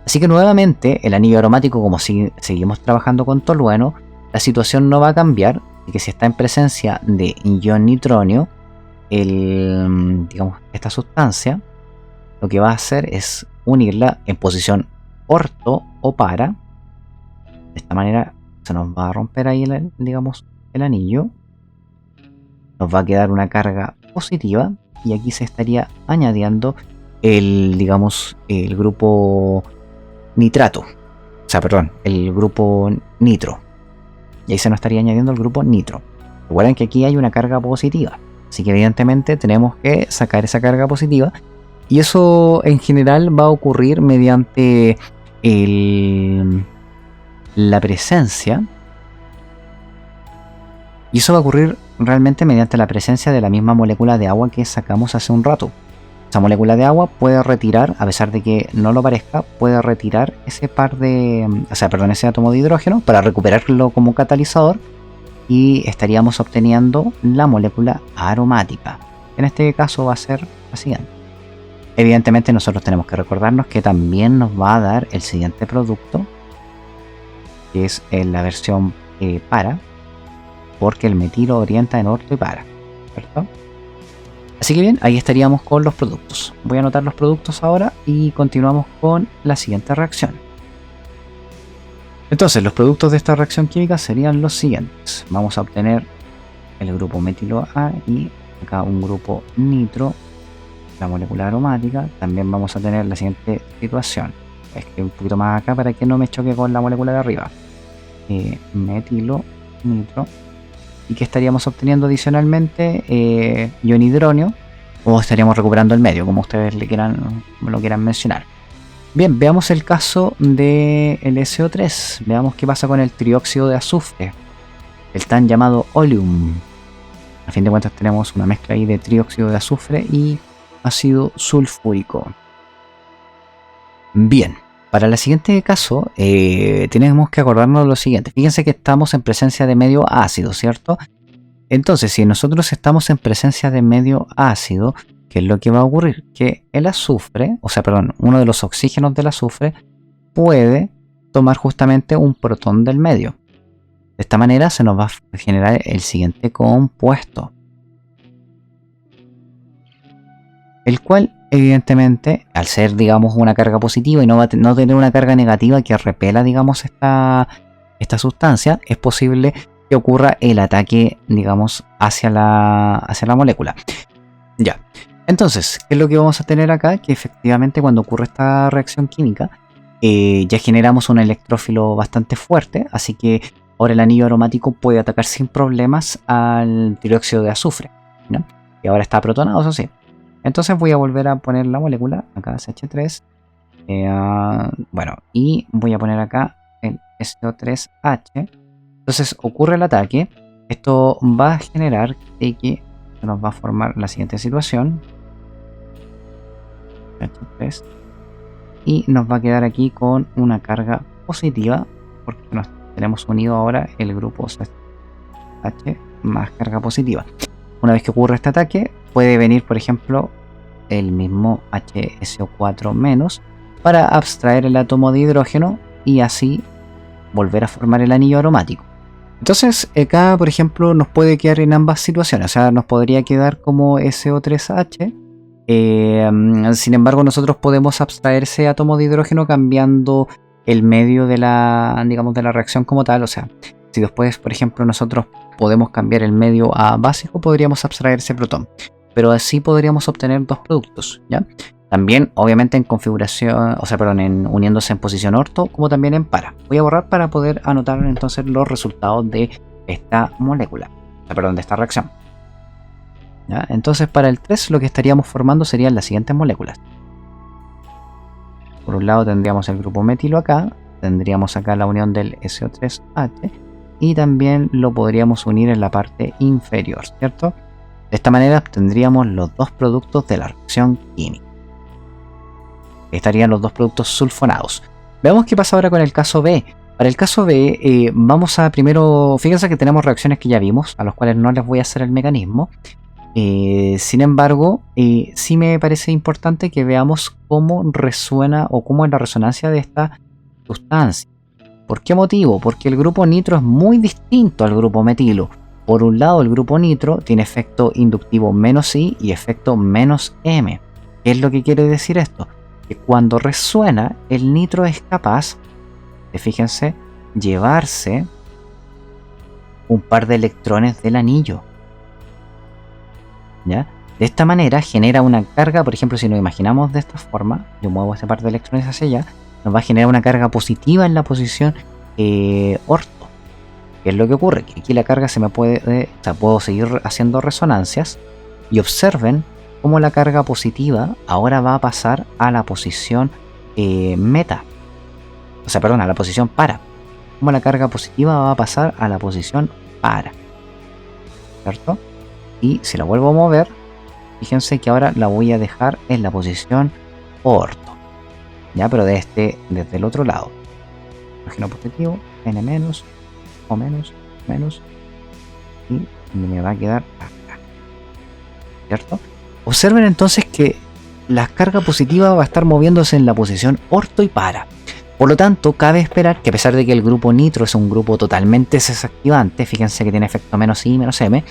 Así que nuevamente el anillo aromático, como seguimos trabajando con tolueno, la situación no va a cambiar, Así que si está en presencia de ion nitronio, digamos, esta sustancia, lo que va a hacer es unirla en posición orto o para. De esta manera se nos va a romper ahí digamos, el anillo. Nos va a quedar una carga positiva y aquí se estaría añadiendo digamos, el grupo nitrato. O sea, perdón, el grupo nitro. Y ahí se nos estaría añadiendo el grupo nitro. Recuerden que aquí hay una carga positiva. Así que evidentemente tenemos que sacar esa carga positiva. Y eso en general va a ocurrir mediante la presencia. Y eso va a ocurrir realmente mediante la presencia de la misma molécula de agua que sacamos hace un rato. Esa molécula de agua puede retirar, a pesar de que no lo parezca, puede retirar ese ese átomo de hidrógeno para recuperarlo como catalizador y estaríamos obteniendo la molécula aromática. En este caso va a ser la siguiente. Evidentemente nosotros tenemos que recordarnos que también nos va a dar el siguiente producto, que es en la versión para, porque el metilo orienta en orto y para, ¿cierto? Así que bien, ahí estaríamos con los productos. Voy a anotar los productos ahora y continuamos con la siguiente reacción. Entonces, los productos de esta reacción química serían los siguientes. Vamos a obtener el grupo metilo A y acá un grupo nitro, la molécula aromática. También vamos a tener la siguiente situación. Escribo un poquito más acá para que no me choque con la molécula de arriba. Metilo, nitro. Y que estaríamos obteniendo adicionalmente ion hidronio, o estaríamos recuperando el medio, como ustedes lo quieran mencionar. Bien, veamos el caso del SO3. Veamos qué pasa con el trióxido de azufre, el tan llamado oleum. A fin de cuentas tenemos una mezcla ahí de trióxido de azufre y ácido sulfúrico. Bien, para el siguiente caso tenemos que acordarnos de lo siguiente. Fíjense que estamos en presencia de medio ácido, ¿cierto? Entonces, si nosotros estamos en presencia de medio ácido, ¿qué es lo que va a ocurrir? Que el azufre, uno de los oxígenos del azufre puede tomar justamente un protón del medio. De esta manera se nos va a generar el siguiente compuesto, el cual evidentemente, al ser, digamos, una carga positiva y no tener una carga negativa que repela, digamos, esta sustancia, es posible que ocurra el ataque, digamos, hacia la molécula. Ya. Entonces, ¿qué es lo que vamos a tener acá? Que efectivamente cuando ocurre esta reacción química, ya generamos un electrófilo bastante fuerte, así que ahora el anillo aromático puede atacar sin problemas al dióxido de azufre, ¿no? Y ahora está protonado, eso sí. Entonces voy a volver a poner la molécula, acá CH3, y voy a poner acá el SO3H. Entonces ocurre el ataque, esto va a generar que nos va a formar la siguiente situación, H3, y nos va a quedar aquí con una carga positiva, porque nos tenemos unido ahora el grupo H más carga positiva. Una vez que ocurre este ataque, puede venir, por ejemplo, el mismo HSO4- para abstraer el átomo de hidrógeno y así volver a formar el anillo aromático. Entonces, acá, por ejemplo, nos puede quedar en ambas situaciones. O sea, nos podría quedar como SO3H. Sin embargo, nosotros podemos abstraer ese átomo de hidrógeno cambiando el medio de la reacción como tal. O sea, si después, por ejemplo, nosotros podemos cambiar el medio a básico, podríamos abstraer ese protón. Pero así podríamos obtener dos productos, ¿ya? También, obviamente, en configuración, en uniéndose en posición orto, como también en para. Voy a borrar para poder anotar entonces los resultados de esta molécula, de esta reacción. ¿Ya? Entonces, para el 3 lo que estaríamos formando serían las siguientes moléculas. Por un lado tendríamos el grupo metilo acá, tendríamos acá la unión del SO3H y también lo podríamos unir en la parte inferior, ¿cierto? De esta manera obtendríamos los dos productos de la reacción química. Estarían los dos productos sulfonados. Veamos qué pasa ahora con el caso B. Para el caso B, vamos a primero... Fíjense que tenemos reacciones que ya vimos, a los cuales no les voy a hacer el mecanismo. Sin embargo, sí me parece importante que veamos cómo resuena o cómo es la resonancia de esta sustancia. ¿Por qué motivo? Porque el grupo nitro es muy distinto al grupo metilo. Por un lado, el grupo nitro tiene efecto inductivo -I y efecto -M. ¿Qué es lo que quiere decir esto? Que cuando resuena, el nitro es capaz de, fíjense, llevarse un par de electrones del anillo. ¿Ya? De esta manera genera una carga, por ejemplo, si nos imaginamos de esta forma, yo muevo este par de electrones hacia allá, nos va a generar una carga positiva en la posición orto. ¿Qué es lo que ocurre? Que aquí la carga se me puede, o sea, puedo seguir haciendo resonancias y observen cómo la carga positiva ahora va a pasar a la posición meta. O sea, perdón, a la posición para. Cómo la carga positiva va a pasar a la posición para. ¿Cierto? Y si la vuelvo a mover, fíjense que ahora la voy a dejar en la posición orto. Ya, pero desde el otro lado. Hidrógeno positivo, N menos, O menos, menos. Y me va a quedar acá. ¿Cierto? Observen entonces que la carga positiva va a estar moviéndose en la posición orto y para. Por lo tanto, cabe esperar que a pesar de que el grupo nitro es un grupo totalmente desactivante, fíjense que tiene efecto -I, -M,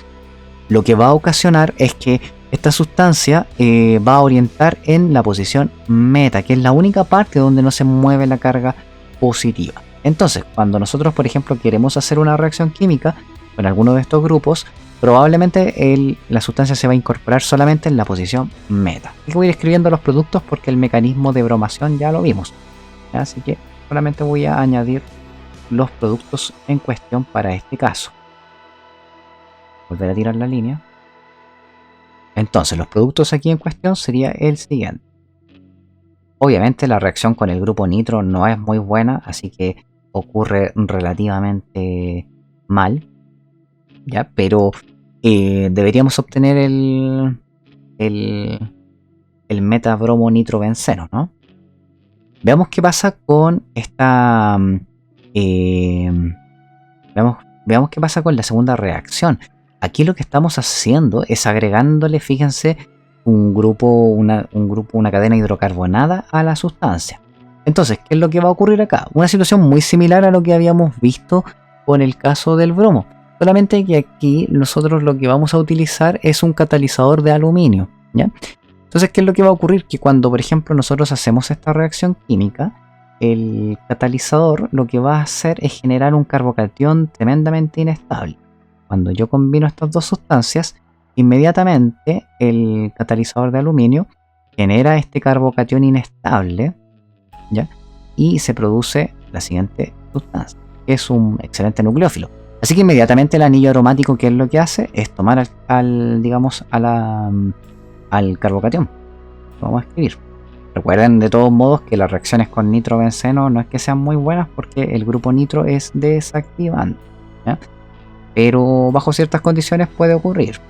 lo que va a ocasionar es que esta sustancia va a orientar en la posición meta, que es la única parte donde no se mueve la carga positiva. Entonces, cuando nosotros, por ejemplo, queremos hacer una reacción química con alguno de estos grupos, probablemente la sustancia se va a incorporar solamente en la posición meta. Y voy a ir escribiendo los productos porque el mecanismo de bromación ya lo vimos. ¿Ya? Así que solamente voy a añadir los productos en cuestión para este caso. Volver a tirar la línea. Entonces, los productos aquí en cuestión sería el siguiente. Obviamente la reacción con el grupo nitro no es muy buena, así que ocurre relativamente mal, ¿ya? Pero deberíamos obtener el metabromo nitrobenceno, ¿no? Veamos qué pasa con esta... veamos qué pasa con la segunda reacción. Aquí lo que estamos haciendo es agregándole, fíjense, una cadena hidrocarbonada a la sustancia. Entonces, ¿qué es lo que va a ocurrir acá? Una situación muy similar a lo que habíamos visto con el caso del bromo. Solamente que aquí nosotros lo que vamos a utilizar es un catalizador de aluminio, ¿ya? Entonces, ¿qué es lo que va a ocurrir? Que cuando, por ejemplo, nosotros hacemos esta reacción química, el catalizador lo que va a hacer es generar un carbocatión tremendamente inestable. Cuando yo combino estas dos sustancias, inmediatamente el catalizador de aluminio genera este carbocatión inestable, ¿ya? Y se produce la siguiente sustancia, que es un excelente nucleófilo. Así que inmediatamente el anillo aromático, ¿qué es lo que hace? Es tomar al carbocatión. Lo vamos a escribir. Recuerden de todos modos que las reacciones con nitrobenceno no es que sean muy buenas porque el grupo nitro es desactivante, ¿ya? Pero bajo ciertas condiciones puede ocurrir,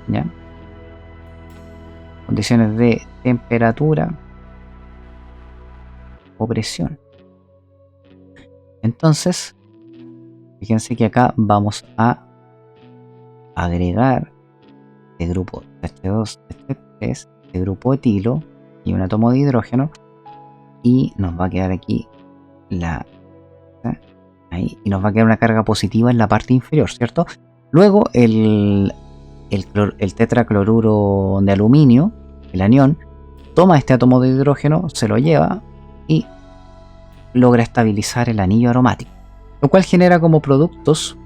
¿ya? Condiciones de temperatura o presión. Entonces, fíjense que acá vamos a agregar el grupo H2, H3, el grupo etilo y un átomo de hidrógeno, y nos va a quedar aquí ahí, y nos va a quedar una carga positiva en la parte inferior, ¿cierto? Luego el tetracloruro de aluminio, el anión, toma este átomo de hidrógeno, se lo lleva y logra estabilizar el anillo aromático, lo cual genera como productos,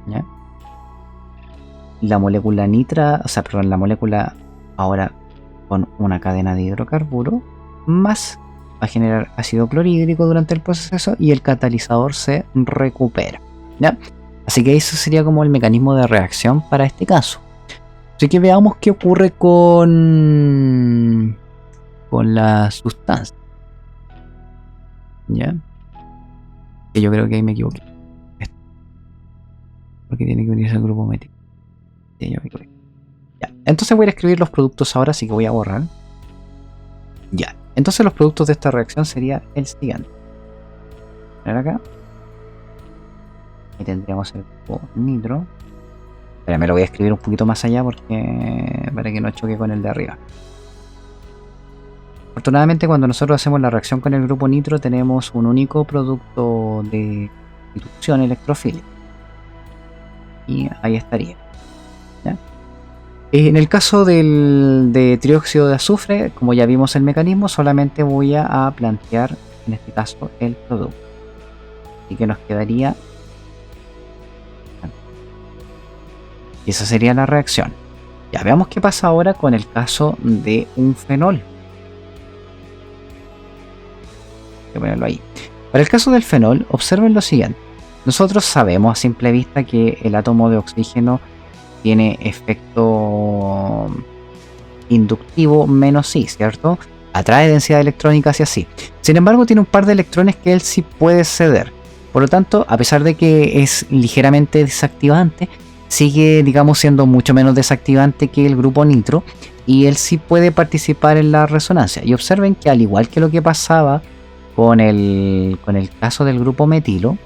¿ya? La molécula la molécula ahora con una cadena de hidrocarburo más va a generar ácido clorhídrico durante el proceso y el catalizador se recupera, ¿ya? Así que eso sería como el mecanismo de reacción para este caso. Así que veamos qué ocurre con la sustancia, ¿ya? Que yo creo que ahí me equivoqué. Porque tiene que unirse al grupo mético. Sí, yo me equivoqué. Ya. Entonces voy a escribir los productos ahora, así que voy a borrar. Ya. Entonces los productos de esta reacción sería el siguiente. Poner acá. Ahí tendríamos el grupo nitro. Pero me lo voy a escribir un poquito más allá porque para que no choque con el de arriba. Afortunadamente, cuando nosotros hacemos la reacción con el grupo nitro, tenemos un único producto de sustitución electrofílica. y ahí estaría, ¿ya? En el caso de trióxido de azufre, como ya vimos el mecanismo, solamente voy a plantear en este caso el producto. Así que nos quedaría, y esa sería la reacción. Ya veamos qué pasa ahora con el caso de un fenol. Voy a ponerlo ahí. Para el caso del fenol, observen lo siguiente. Nosotros sabemos a simple vista que el átomo de oxígeno tiene efecto inductivo menos I, ¿cierto? Atrae densidad electrónica hacia sí. Sin embargo, tiene un par de electrones que él sí puede ceder. Por lo tanto, a pesar de que es ligeramente desactivante, sigue, digamos, siendo mucho menos desactivante que el grupo nitro, y él sí puede participar en la resonancia. Y observen que, al igual que lo que pasaba con el caso del grupo metilo,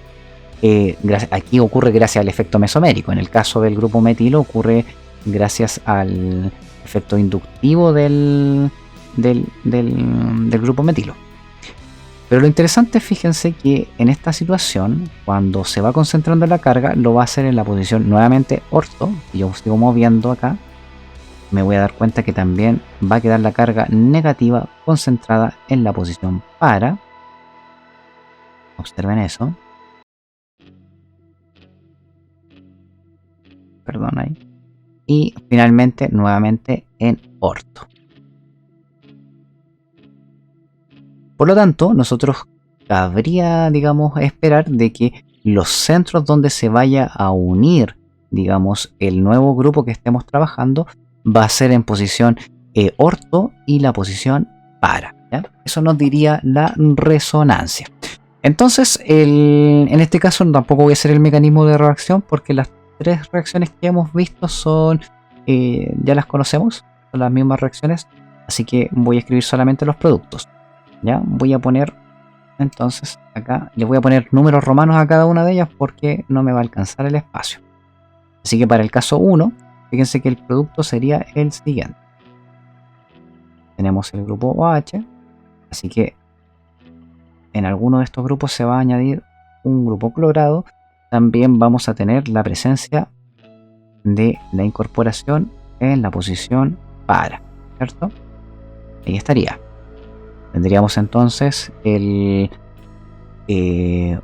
aquí ocurre gracias al efecto mesomérico. En el caso del grupo metilo ocurre gracias al efecto inductivo del grupo metilo. Pero lo interesante, fíjense que en esta situación, cuando se va concentrando la carga, lo va a hacer en la posición nuevamente orto. Y yo sigo moviendo acá, me voy a dar cuenta que también va a quedar la carga negativa concentrada en la posición para. Observen eso. Perdón ahí. Y finalmente nuevamente en orto. Por lo tanto, nosotros cabría, digamos, esperar de que los centros donde se vaya a unir, digamos, el nuevo grupo que estemos trabajando va a ser en posición orto y la posición para, ¿ya? Eso nos diría la resonancia. Entonces, en este caso tampoco voy a hacer el mecanismo de reacción, porque las tres reacciones que hemos visto son, ya las conocemos, son las mismas reacciones, así que voy a escribir solamente los productos. Ya voy a poner, entonces acá le voy a poner números romanos a cada una de ellas porque no me va a alcanzar el espacio. Así que para el caso 1, fíjense que el producto sería el siguiente. Tenemos el grupo OH, así que en alguno de estos grupos se va a añadir un grupo clorado. También vamos a tener la presencia de la incorporación en la posición para, ¿cierto? Ahí estaría. Tendríamos entonces el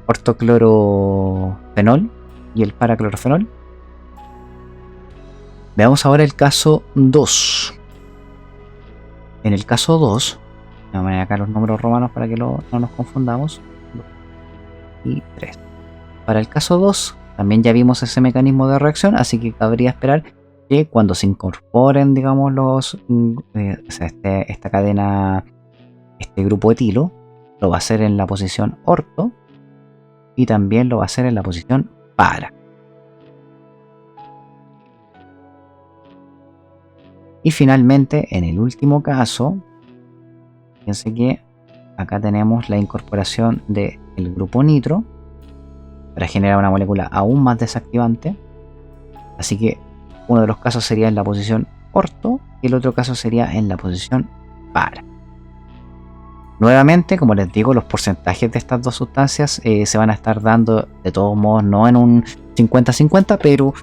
ortoclorofenol y el paraclorofenol. Veamos ahora el caso 2. En el caso 2, voy a poner acá los números romanos para que no nos confundamos. 2 y 3. Para el caso 2, también ya vimos ese mecanismo de reacción, así que cabría esperar que cuando se incorporen, digamos, esta cadena, este grupo etilo, lo va a hacer en la posición orto y también lo va a hacer en la posición para. Y finalmente, en el último caso, fíjense que acá tenemos la incorporación del grupo nitro para generar una molécula aún más desactivante. Así que uno de los casos sería en la posición orto y el otro caso sería en la posición para. Nuevamente, como les digo, los porcentajes de estas dos sustancias se van a estar dando de todos modos, no en un 50-50, pero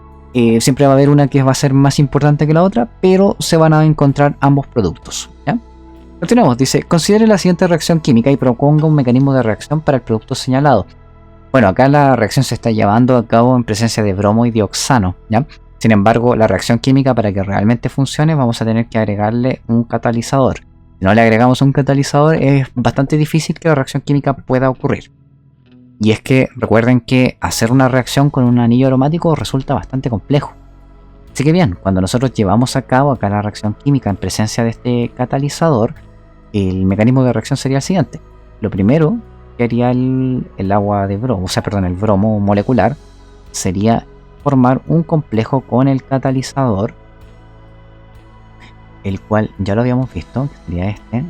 siempre va a haber una que va a ser más importante que la otra, pero se van a encontrar ambos productos, ¿ya? Continuamos, dice, considere la siguiente reacción química y proponga un mecanismo de reacción para el producto señalado. Bueno, acá la reacción se está llevando a cabo en presencia de bromo y dioxano, ¿ya? Sin embargo, la reacción química, para que realmente funcione, vamos a tener que agregarle un catalizador. Si no le agregamos un catalizador, es bastante difícil que la reacción química pueda ocurrir. Y es que recuerden que hacer una reacción con un anillo aromático resulta bastante complejo. Así que bien, cuando nosotros llevamos a cabo acá la reacción química en presencia de este catalizador, el mecanismo de reacción sería el siguiente. Lo primero que haría el agua de bromo, el bromo molecular, sería formar un complejo con el catalizador, el cual ya lo habíamos visto, que sería este,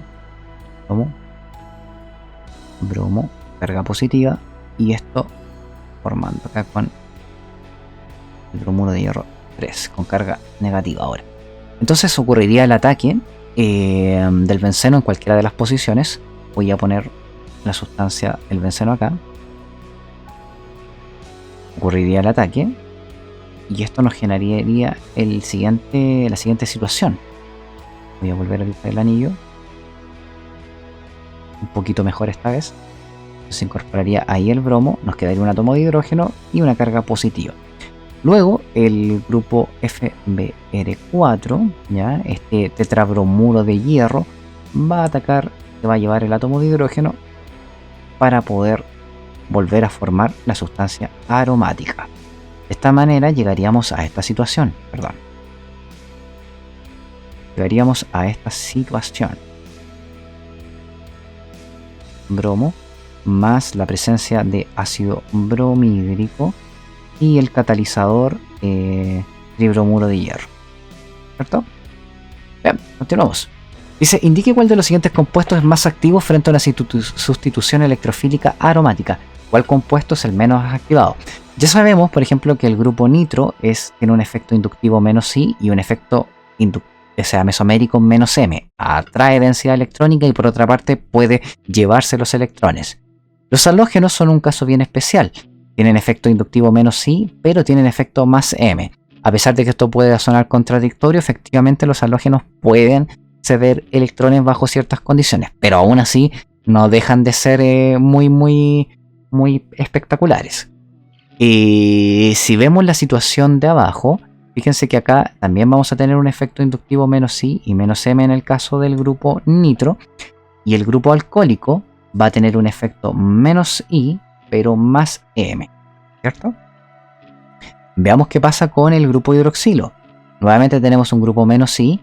bromo, carga positiva, y esto formando acá con el bromuro de hierro 3, con carga negativa ahora. Entonces ocurriría el ataque del benceno en cualquiera de las posiciones. Voy a poner la sustancia, el benceno acá. Ocurriría el ataque y esto nos generaría la siguiente situación. Voy a volver al anillo, un poquito mejor esta vez. Se incorporaría ahí el bromo, nos quedaría un átomo de hidrógeno y una carga positiva. Luego el grupo FBr4, ¿ya? Este tetrabromuro de hierro, va a atacar, se va a llevar el átomo de hidrógeno para poder volver a formar la sustancia aromática. De esta manera llegaríamos a esta situación, bromo más la presencia de ácido bromhídrico y el catalizador tribromuro de hierro, ¿cierto? Bien, continuamos. Dice, indique cuál de los siguientes compuestos es más activo frente a una sustitución electrofílica aromática. ¿Cuál compuesto es el menos activado? Ya sabemos, por ejemplo, que el grupo nitro tiene un efecto inductivo -I y un efecto mesomérico -M. Atrae densidad electrónica y por otra parte puede llevarse los electrones. Los halógenos son un caso bien especial. Tienen efecto inductivo -I, pero tienen efecto +M. A pesar de que esto pueda sonar contradictorio, efectivamente los halógenos pueden ceder electrones bajo ciertas condiciones, pero aún así no dejan de ser muy espectaculares. Si vemos la situación de abajo, fíjense que acá también vamos a tener un efecto inductivo -I y -M en el caso del grupo nitro, y el grupo alcohólico va a tener un efecto -I pero +M, ¿cierto? Veamos qué pasa con el grupo hidroxilo. Nuevamente tenemos un grupo -I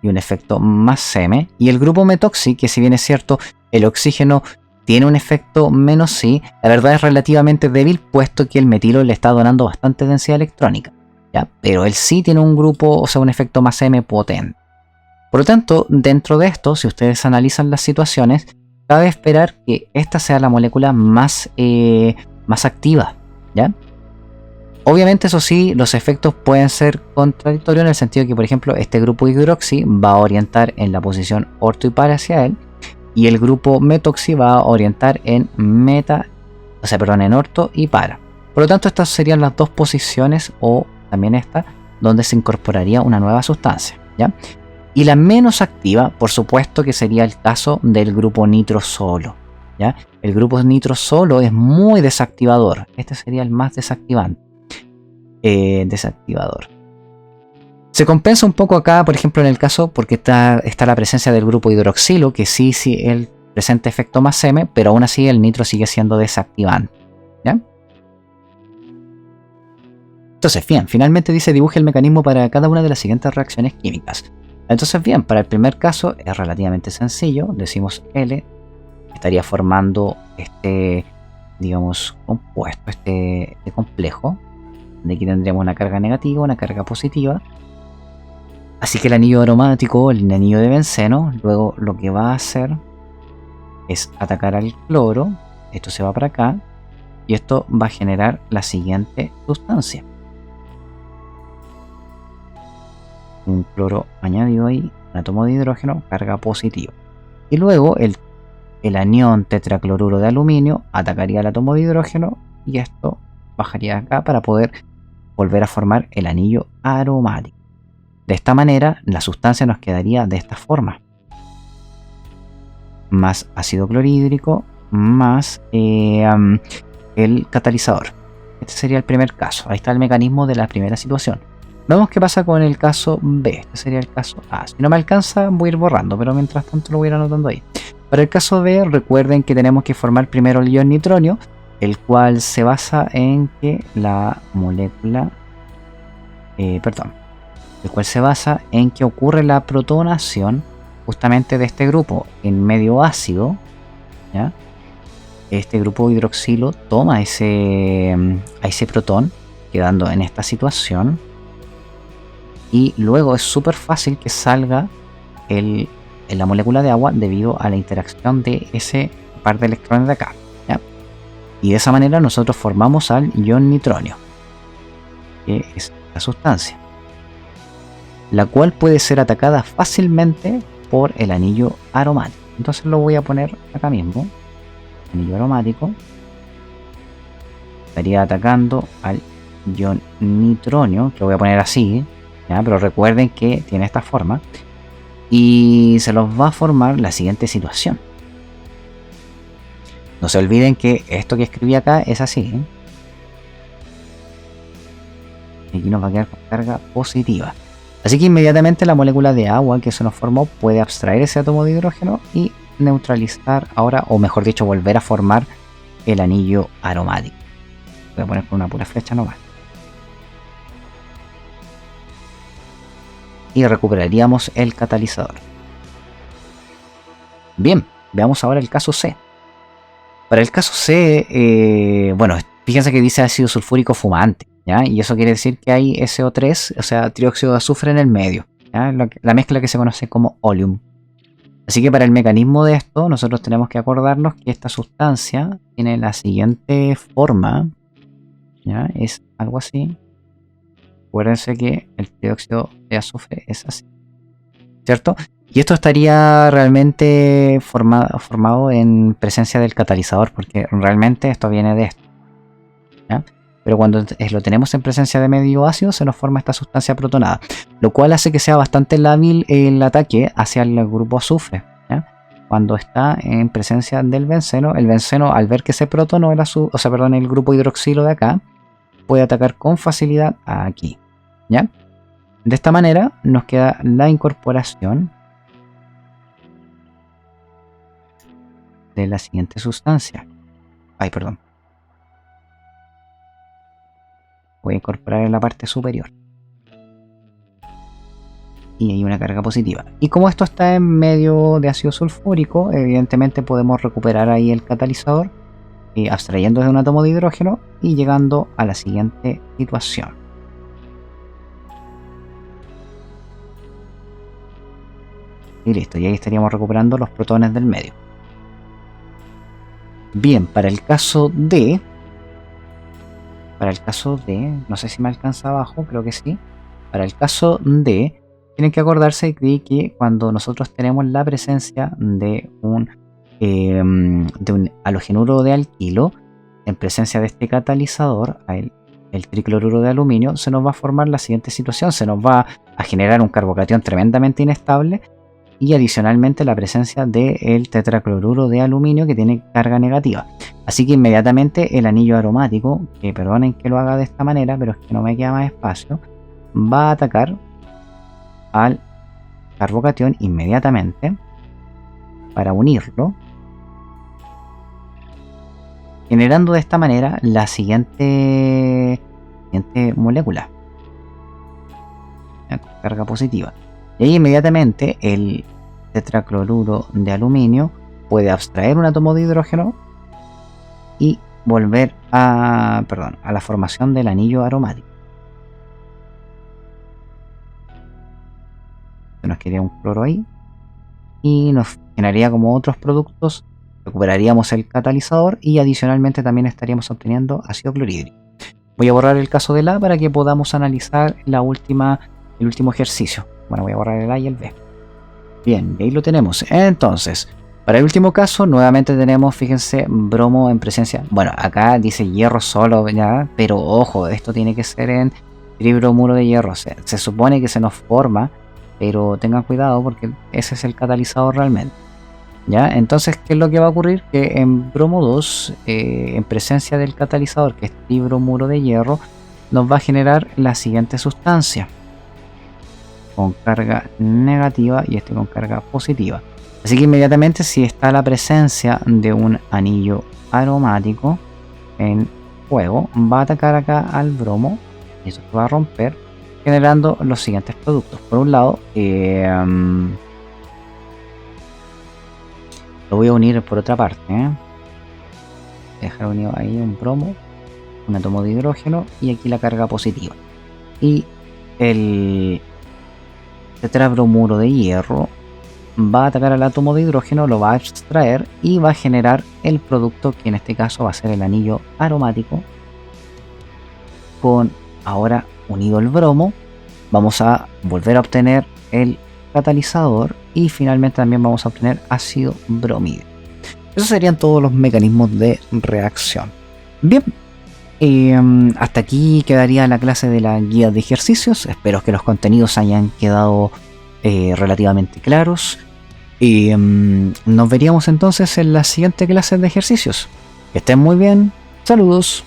y un efecto +M, y el grupo metoxi, que si bien es cierto el oxígeno tiene un efecto -I, la verdad es relativamente débil, puesto que el metilo le está donando bastante densidad electrónica, ¿ya? Pero él sí tiene un grupo, un efecto +M potente. Por lo tanto, dentro de esto, si ustedes analizan las situaciones, cabe esperar que esta sea la molécula más activa, ¿ya? Obviamente, eso sí, los efectos pueden ser contradictorios en el sentido de que, por ejemplo, este grupo hidroxi va a orientar en la posición orto y par hacia él, y el grupo metoxi va a orientar en orto y para. Por lo tanto, estas serían las dos posiciones, o también esta, donde se incorporaría una nueva sustancia, ¿ya? Y la menos activa, por supuesto, que sería el caso del grupo nitro solo, ¿ya? El grupo nitro solo es muy desactivador. Este sería el más desactivador. Se compensa un poco acá, por ejemplo, en el caso, porque está la presencia del grupo hidroxilo, que sí, él presenta efecto +M, pero aún así el nitro sigue siendo desactivante, ¿ya? Entonces, bien, finalmente dice, dibuje el mecanismo para cada una de las siguientes reacciones químicas. Entonces, bien, para el primer caso es relativamente sencillo. Decimos L, estaría formando este, digamos, compuesto, este complejo. De aquí tendríamos una carga negativa, una carga positiva. Así que el anillo aromático, el anillo de benceno, luego lo que va a hacer es atacar al cloro. Esto se va para acá y esto va a generar la siguiente sustancia. Un cloro añadido ahí, un átomo de hidrógeno, carga positiva. Y luego el anión tetracloruro de aluminio atacaría al átomo de hidrógeno y esto bajaría acá para poder volver a formar el anillo aromático. De esta manera la sustancia nos quedaría de esta forma: más ácido clorhídrico más el catalizador. Este sería el primer caso. Ahí está el mecanismo de la primera situación. Vemos qué pasa con el caso B. Este sería el caso A. Si no me alcanza, voy a ir borrando, pero mientras tanto lo voy a ir anotando ahí. Para el caso B, recuerden que tenemos que formar primero el ion nitronio, el cual se basa en que la molécula, el cual se basa en que ocurre la protonación justamente de este grupo en medio ácido, ¿ya? Este grupo hidroxilo toma a ese protón, quedando en esta situación, y luego es súper fácil que salga en la molécula de agua debido a la interacción de ese par de electrones de acá, ¿ya? Y de esa manera nosotros formamos al ion nitronio, que es la sustancia, la cual puede ser atacada fácilmente por el anillo aromático. Entonces lo voy a poner acá mismo. Anillo aromático estaría atacando al ion nitronio, que lo voy a poner así, ¿ya? Pero recuerden que tiene esta forma, y se los va a formar la siguiente situación. No se olviden que esto que escribí acá es así, ¿eh? Y aquí nos va a quedar con carga positiva. Así que inmediatamente la molécula de agua que se nos formó puede abstraer ese átomo de hidrógeno y neutralizar ahora, o mejor dicho, volver a formar el anillo aromático. Voy a poner con una pura flecha nomás. Y recuperaríamos el catalizador. Bien, veamos ahora el caso C. Para el caso C, bueno, fíjense que dice ácido sulfúrico fumante, ¿ya? Y eso quiere decir que hay SO3, o sea, trióxido de azufre en el medio, ¿ya? La mezcla que se conoce como oleum. Así que para el mecanismo de esto, nosotros tenemos que acordarnos que esta sustancia tiene la siguiente forma, ¿ya? Es algo así. Acuérdense que el trióxido de azufre es así, ¿cierto? Y esto estaría realmente formado en presencia del catalizador, porque realmente esto viene de esto, ¿ya? Pero cuando lo tenemos en presencia de medio ácido, se nos forma esta sustancia protonada, lo cual hace que sea bastante lábil el ataque hacia el grupo azufre, ¿ya? Cuando está en presencia del benceno, el benceno, al ver que se protonó el grupo hidroxilo de acá, puede atacar con facilidad aquí, ¿ya? De esta manera nos queda la incorporación de la siguiente sustancia. Ay, perdón. Voy a incorporar en la parte superior. Y hay una carga positiva. Y como esto está en medio de ácido sulfúrico, evidentemente podemos recuperar ahí el catalizador, abstrayendo de un átomo de hidrógeno y llegando a la siguiente situación. Y listo, y ahí estaríamos recuperando los protones del medio. Bien, para el caso D, no sé si me alcanza abajo, creo que sí. Para el caso D, tienen que acordarse de que cuando nosotros tenemos la presencia de un halogenuro de alquilo, en presencia de este catalizador, el tricloruro de aluminio, se nos va a formar la siguiente situación. Se nos va a generar un carbocatión tremendamente inestable, y adicionalmente la presencia del tetracloruro de aluminio, que tiene carga negativa. Así que inmediatamente el anillo aromático, que perdonen que lo haga de esta manera, pero es que no me queda más espacio, va a atacar al carbocatión inmediatamente para unirlo, generando de esta manera la siguiente molécula, con carga positiva. Y ahí inmediatamente el tetracloruro de aluminio puede abstraer un átomo de hidrógeno y volver a la formación del anillo aromático. Se nos quedaría un cloro ahí y nos generaría como otros productos. Recuperaríamos el catalizador y adicionalmente también estaríamos obteniendo ácido clorhídrico. Voy a borrar el caso del A para que podamos analizar el último ejercicio. Bueno, voy a borrar el A y el B. Bien, y ahí lo tenemos. Entonces, para el último caso, nuevamente tenemos, fíjense, bromo en presencia. Bueno, acá dice hierro solo, ¿ya? Pero ojo, esto tiene que ser en tribromuro de hierro. Se supone que se nos forma, pero tengan cuidado porque ese es el catalizador realmente, ¿ya? Entonces, ¿qué es lo que va a ocurrir? Que en bromo 2, en presencia del catalizador, que es tribromuro de hierro, nos va a generar la siguiente sustancia, con carga negativa y este con carga positiva. Así que inmediatamente, si está la presencia de un anillo aromático en juego, va a atacar acá al bromo y eso se va a romper, generando los siguientes productos. Por un lado, lo voy a unir por otra parte, Voy a dejar unido ahí un bromo, un átomo de hidrógeno y aquí la carga positiva. Y el tetrabromuro de hierro va a atacar al átomo de hidrógeno, lo va a extraer y va a generar el producto, que en este caso va a ser el anillo aromático. Con ahora unido el bromo, vamos a volver a obtener el catalizador y finalmente también vamos a obtener ácido bromídeo. Esos serían todos los mecanismos de reacción. Bien, Hasta aquí quedaría la clase de la guía de ejercicios. Espero que los contenidos hayan quedado relativamente claros. Nos veríamos entonces en la siguiente clase de ejercicios. Que estén muy bien. Saludos.